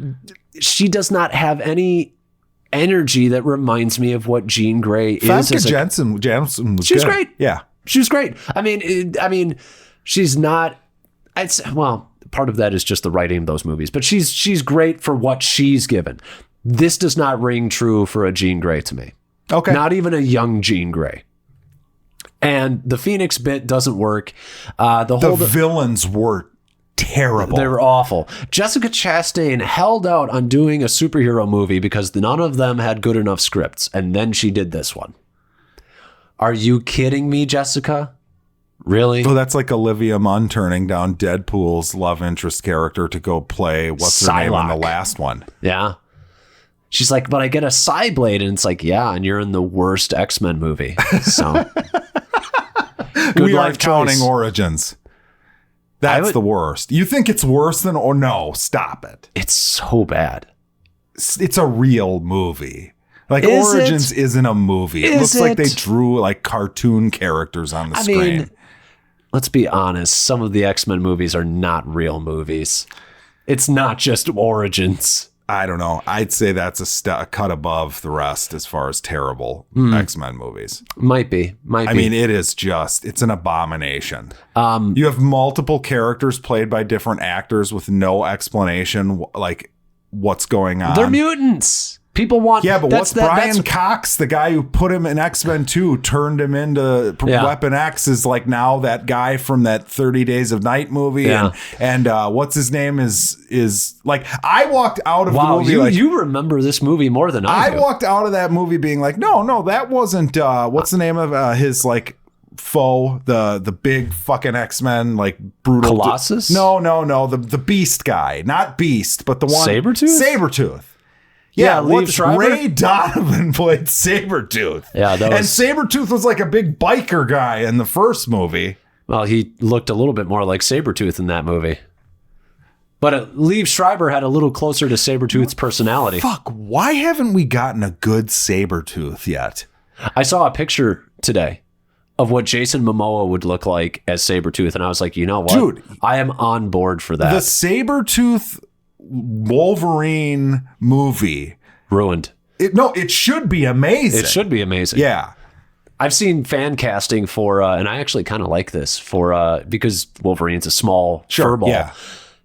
Speaker 1: she does not have any energy that reminds me of what Jean Grey is.
Speaker 2: Famke Janssen was
Speaker 1: great.
Speaker 2: Yeah,
Speaker 1: she was great. I mean, she's not. part of that is just the writing of those movies. But she's great for what she's given. This does not ring true for a Jean Grey to me.
Speaker 2: Okay.
Speaker 1: Not even a young Jean Grey. And the Phoenix bit doesn't work. The
Speaker 2: villains were terrible.
Speaker 1: They were awful. Jessica Chastain held out on doing a superhero movie because none of them had good enough scripts. And then she did this one. Are you kidding me, Jessica? Really?
Speaker 2: Oh, that's like Olivia Munn turning down Deadpool's love interest character to go play what's her name in the last one.
Speaker 1: Yeah. She's like, but I get a Psyblade. And it's like, yeah, and you're in the worst X-Men movie. So
Speaker 2: we aren't counting Origins. That's the worst. You think it's worse than, or no, stop it.
Speaker 1: It's so bad.
Speaker 2: It's a real movie. Like Origins isn't a movie. It looks like they drew like cartoon characters on the screen.
Speaker 1: I mean, let's be honest. Some of the X-Men movies are not real movies. It's not just Origins.
Speaker 2: I don't know. I'd say that's a cut above the rest as far as terrible X-Men movies.
Speaker 1: Might be.
Speaker 2: I mean, it's an abomination. You have multiple characters played by different actors with no explanation, like what's going on.
Speaker 1: They're mutants. People want...
Speaker 2: Yeah, but Brian Cox, the guy who put him in X-Men 2, turned him into Weapon X, is like now that guy from that 30 Days of Night movie. Yeah. And what's his name is like, I walked out of the movie
Speaker 1: you remember this movie more than I do.
Speaker 2: I walked out of that movie being like, no, that wasn't, what's the name of his like foe, the big fucking X-Men, like brutal...
Speaker 1: Colossus?
Speaker 2: No, the Beast guy. Not Beast, but the one...
Speaker 1: Sabretooth?
Speaker 2: Sabretooth. Yeah, Ray Donovan played Sabretooth.
Speaker 1: Yeah,
Speaker 2: and Sabretooth was like a big biker guy in the first movie.
Speaker 1: Well, he looked a little bit more like Sabretooth in that movie. But Liev Schreiber had a little closer to Sabretooth's personality.
Speaker 2: Fuck, why haven't we gotten a good Sabretooth yet?
Speaker 1: I saw a picture today of what Jason Momoa would look like as Sabretooth, and I was like, you know what? Dude, I am on board for that.
Speaker 2: The Sabretooth Wolverine movie
Speaker 1: ruined.
Speaker 2: It should be amazing.
Speaker 1: It should be amazing.
Speaker 2: Yeah.
Speaker 1: I've seen fan casting for and I actually kind of like this for because Wolverine's a small furball. Yeah.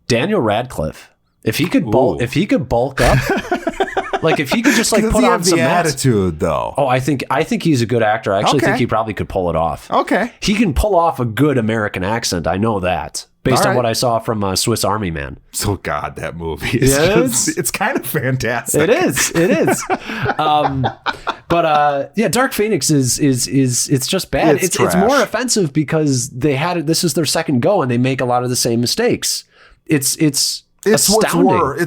Speaker 1: Daniel Radcliffe, if he could bulk up, like if he could just like put on some
Speaker 2: attitude though.
Speaker 1: Oh, I think he's a good actor. I actually think he probably could pull it off.
Speaker 2: Okay.
Speaker 1: He can pull off a good American accent. I know that. Based on what I saw from Swiss Army Man.
Speaker 2: So God, that movie is it's kind of fantastic.
Speaker 1: It is. But Dark Phoenix is it's just bad. It's more offensive because they had it. This is their second go, and they make a lot of the same mistakes. It's astounding.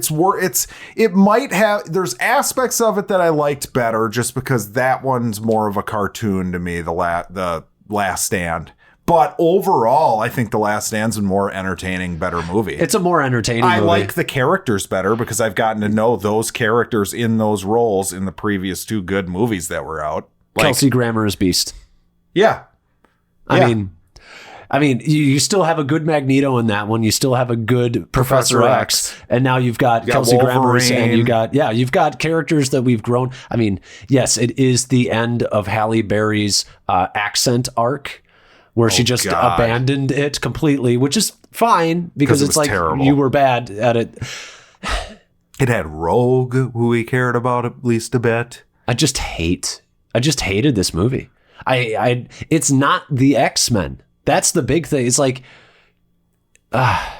Speaker 1: It
Speaker 2: might have. There's aspects of it that I liked better, just because that one's more of a cartoon to me. The Last Stand. But overall, I think The Last Stand's a more entertaining, better movie.
Speaker 1: It's a more entertaining movie.
Speaker 2: I like the characters better because I've gotten to know those characters in those roles in the previous two good movies that were out.
Speaker 1: Kelsey Grammer is Beast.
Speaker 2: Yeah.
Speaker 1: I mean, you still have a good Magneto in that one. You still have a good Professor X. And now you've got Kelsey Grammer, and you've got characters that we've grown. I mean, yes, it is the end of Halle Berry's accent arc, where she just abandoned it completely, which is fine because it's like terrible. You were bad at it.
Speaker 2: It had Rogue, who we cared about at least a bit.
Speaker 1: I just hated this movie. It's not the X-Men. That's the big thing. It's like, I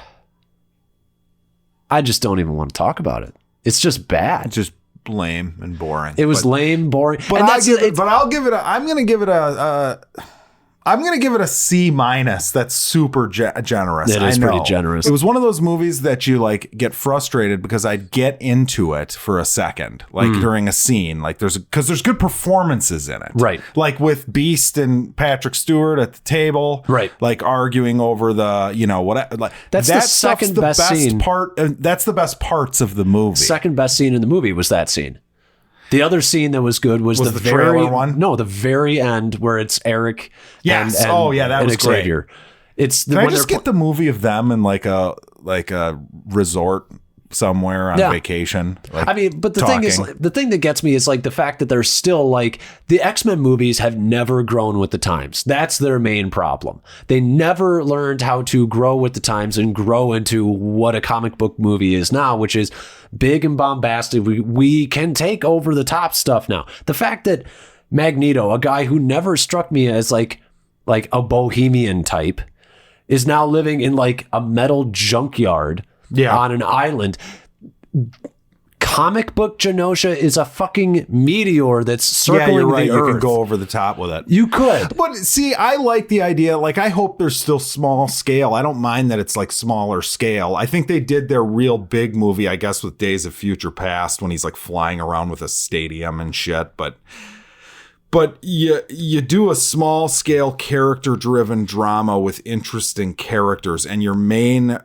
Speaker 1: just don't even want to talk about it. It's just bad.
Speaker 2: It's just lame and boring.
Speaker 1: It was lame, boring.
Speaker 2: But I'm going to give it a C-. That's super generous.
Speaker 1: It is pretty generous.
Speaker 2: It was one of those movies that you like get frustrated because I'd get into it for a second, like during a scene, like there's good performances in it,
Speaker 1: right?
Speaker 2: Like with Beast and Patrick Stewart at the table,
Speaker 1: right?
Speaker 2: Like arguing over the,
Speaker 1: that's the second best scene
Speaker 2: part. That's the best parts of the movie.
Speaker 1: Second best scene in the movie was that scene. The other scene that was good was the very one. No, the very end where it's Eric.
Speaker 2: Yes.
Speaker 1: And
Speaker 2: that was
Speaker 1: Xavier.
Speaker 2: Great. Can I just get the movie of them in like a resort somewhere on vacation. Like,
Speaker 1: I mean, but the thing that gets me is like the fact that they're still like the X-Men movies have never grown with the times. That's their main problem. They never learned how to grow with the times and grow into what a comic book movie is now, which is big and bombastic. We can take over the top stuff now. The fact that Magneto, a guy who never struck me as like a bohemian type, is now living in like a metal junkyard on an island. Comic book Genosha is a fucking meteor that's circling
Speaker 2: you're right.
Speaker 1: the Earth.
Speaker 2: You can go over the top with it.
Speaker 1: You could.
Speaker 2: But see, I like the idea. Like, I hope there's still small scale. I don't mind that it's like smaller scale. I think they did their real big movie, I guess, with Days of Future Past when he's like flying around with a stadium and shit. But you do a small scale character driven drama with interesting characters, and your main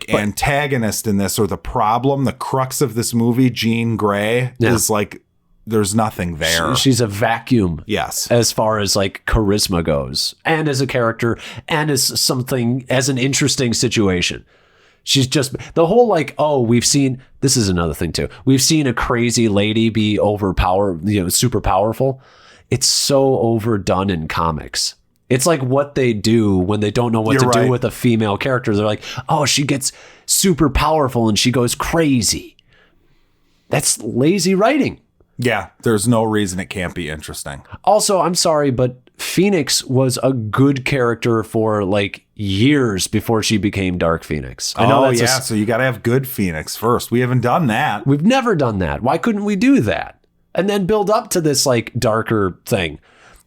Speaker 2: antagonist in this, or the crux of this movie, Jean Grey, is like, there's nothing there.
Speaker 1: She's a vacuum.
Speaker 2: Yes.
Speaker 1: As far as like charisma goes, and as a character, and as an interesting situation. She's just the whole like, this is another thing too. We've seen a crazy lady be super powerful. It's so overdone in comics. It's like what they do when they don't know what to do with a female character. They're like, oh, she gets super powerful and she goes crazy. That's lazy writing.
Speaker 2: Yeah, there's no reason it can't be interesting.
Speaker 1: Also, I'm sorry, but Phoenix was a good character for like years before she became Dark Phoenix. I know
Speaker 2: so you got to have good Phoenix first. We haven't done that.
Speaker 1: We've never done that. Why couldn't we do that? And then build up to this like darker thing.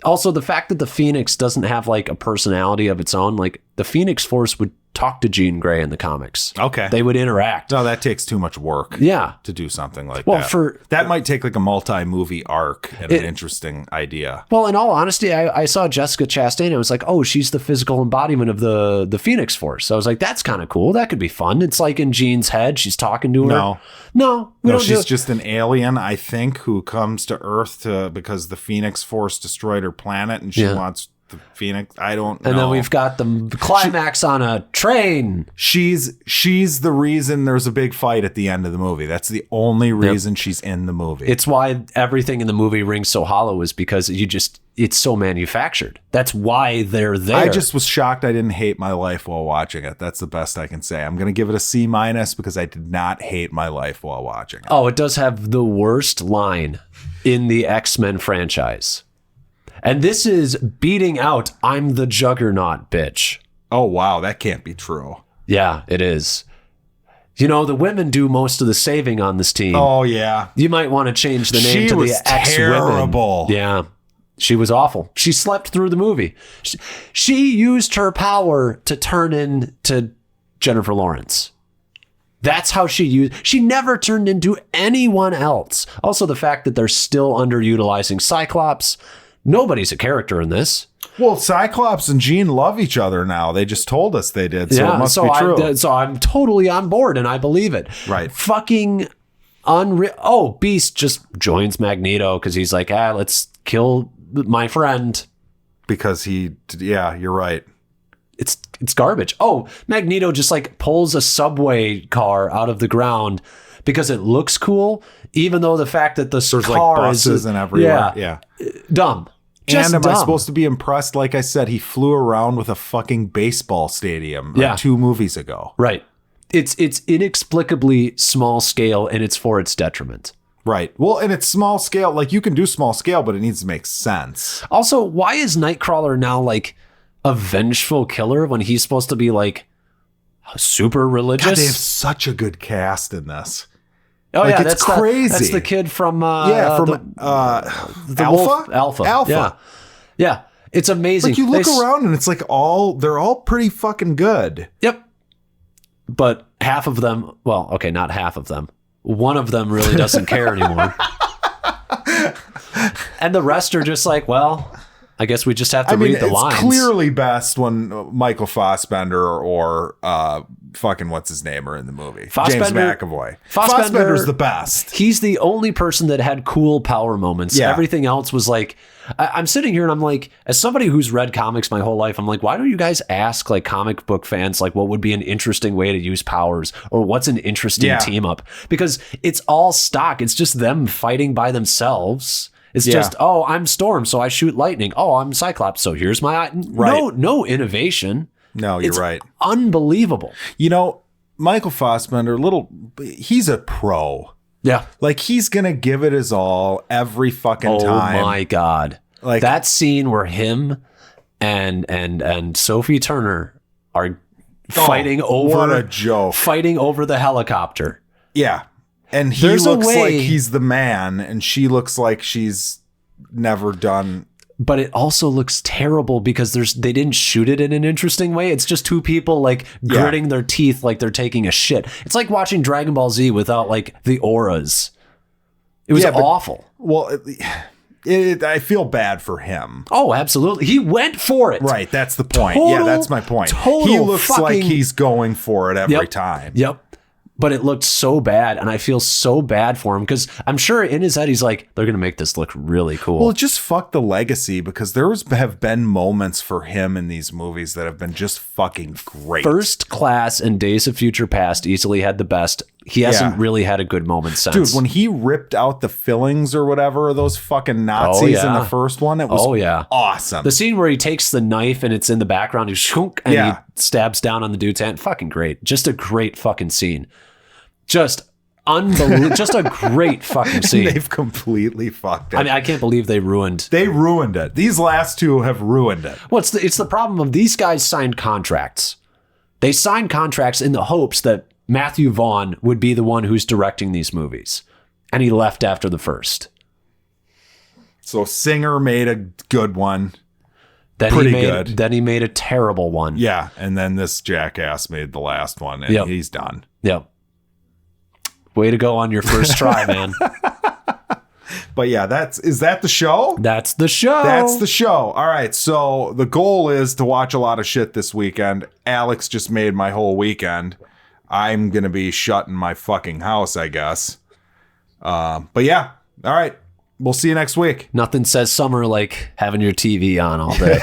Speaker 1: Also, the fact that the Phoenix doesn't have like a personality of its own, like the Phoenix Force would talk to Jean Grey in the comics.
Speaker 2: Okay.
Speaker 1: They would interact.
Speaker 2: No, that takes too much work.
Speaker 1: Yeah.
Speaker 2: To do something like that. That might take like a multi-movie arc and an interesting idea.
Speaker 1: Well, in all honesty, I saw Jessica Chastain and I was like, oh, she's the physical embodiment of the Phoenix Force. So I was like, that's kind of cool. That could be fun. It's like in Jean's head. She's talking to her. No,
Speaker 2: she's just an alien, I think, who comes to Earth because the Phoenix Force destroyed her planet and she wants the Phoenix. I don't know.
Speaker 1: And then we've got the climax on a train.
Speaker 2: She's the reason there's a big fight at the end of the movie. That's the only reason she's in the movie.
Speaker 1: It's why everything in the movie rings so hollow, is because it's so manufactured. That's why they're there.
Speaker 2: I just was shocked I didn't hate my life while watching it. That's the best I can say. I'm going to give it a C- because I did not hate my life while watching it.
Speaker 1: Oh, it does have the worst line in the X-Men franchise. And this is beating out "I'm the Juggernaut, bitch."
Speaker 2: Oh, wow. That can't be true.
Speaker 1: Yeah, it is. The women do most of the saving on this team.
Speaker 2: Oh, yeah.
Speaker 1: You might want to change the name to the X-Women.
Speaker 2: Terrible.
Speaker 1: Yeah. She was awful. She slept through the movie. She used her power to turn into Jennifer Lawrence. That's how she never turned into anyone else. Also, the fact that they're still underutilizing Cyclops. Nobody's a character in this.
Speaker 2: Well, Cyclops and Jean love each other now. They just told us they did, so it must be true.
Speaker 1: So I'm totally on board, and I believe it.
Speaker 2: Right.
Speaker 1: Fucking unreal. Oh, Beast just joins Magneto because he's like, let's kill my friend.
Speaker 2: Because you're right.
Speaker 1: It's garbage. Oh, Magneto just like pulls a subway car out of the ground because it looks cool, even though the fact that there's car
Speaker 2: like buses and everywhere. Yeah.
Speaker 1: Dumb.
Speaker 2: Just am I supposed to be impressed? Like I said, he flew around with a fucking baseball stadium 2 movies ago.
Speaker 1: Right. It's inexplicably small scale, and it's for its detriment.
Speaker 2: Right. Well, and it's small scale. Like, you can do small scale, but it needs to make sense.
Speaker 1: Also, why is Nightcrawler now like a vengeful killer when he's supposed to be like super religious?
Speaker 2: God, they have such a good cast in this.
Speaker 1: Oh,
Speaker 2: like,
Speaker 1: yeah,
Speaker 2: it's crazy.
Speaker 1: That's the kid from
Speaker 2: the Alpha.
Speaker 1: Alpha. Yeah, it's amazing.
Speaker 2: Like, you look around and it's like they're all pretty fucking good.
Speaker 1: Yep. But half of them, well, okay, not half of them. One of them really doesn't care anymore. And the rest are just like, well, I guess we just have to read the lines.
Speaker 2: It's clearly best when Michael Fassbender or fucking what's his name are in the movie. James McAvoy. Fassbender's the best.
Speaker 1: He's the only person that had cool power moments.
Speaker 2: Yeah.
Speaker 1: Everything else was like, I'm sitting here and I'm like, as somebody who's read comics my whole life, I'm like, why don't you guys ask like comic book fans like what would be an interesting way to use powers or what's an interesting team up? Because it's all stock. It's just them fighting by themselves. It's just, oh, I'm Storm, so I shoot lightning. Oh, I'm Cyclops, so here's my... No innovation.
Speaker 2: No, you're right.
Speaker 1: Unbelievable.
Speaker 2: You know, Michael Fassbender, he's a pro.
Speaker 1: Yeah.
Speaker 2: Like, he's going to give it his all every fucking time.
Speaker 1: Oh, my God. Like that scene where him and Sophie Turner are fighting over...
Speaker 2: What a joke.
Speaker 1: Fighting over the helicopter.
Speaker 2: Yeah. And he looks like he's the man, and she looks like she's never done.
Speaker 1: But it also looks terrible because they didn't shoot it in an interesting way. It's just two people like gritting their teeth like they're taking a shit. It's like watching Dragon Ball Z without like the auras. It was awful.
Speaker 2: Well, I feel bad for him.
Speaker 1: Oh, absolutely. He went for it.
Speaker 2: Right. That's the point. That's my point. He looks like he's going for it every time.
Speaker 1: Yep. But it looked so bad, and I feel so bad for him because I'm sure in his head he's like, they're going to make this look really cool.
Speaker 2: Well, just fuck the legacy because have been moments for him in these movies that have been just fucking great.
Speaker 1: First Class and Days of Future Past easily had the best. He hasn't really had a good moment since.
Speaker 2: Dude, when he ripped out the fillings or whatever of those fucking Nazis in the first one, it was awesome.
Speaker 1: The scene where he takes the knife and it's in the background, and he stabs down on the dude's hand. Fucking great. Just a great fucking scene. Just unbelievable. Just a great fucking scene.
Speaker 2: They've completely fucked it.
Speaker 1: I mean, I can't believe they ruined
Speaker 2: it. These last two have ruined it.
Speaker 1: Well, it's the problem of these guys signed contracts. They signed contracts in the hopes that Matthew Vaughn would be the one who's directing these movies. And he left after the first.
Speaker 2: So Singer made a good one.
Speaker 1: Then he made a terrible one.
Speaker 2: Yeah. And then this jackass made the last one and he's done.
Speaker 1: Yep. Way to go on your first try, man.
Speaker 2: But yeah, is that the show?
Speaker 1: That's the show.
Speaker 2: That's the show. All right. So the goal is to watch a lot of shit this weekend. Alex just made my whole weekend. I'm going to be shut in my fucking house, I guess. But yeah. All right. We'll see you next week.
Speaker 1: Nothing says summer like having your TV on all day.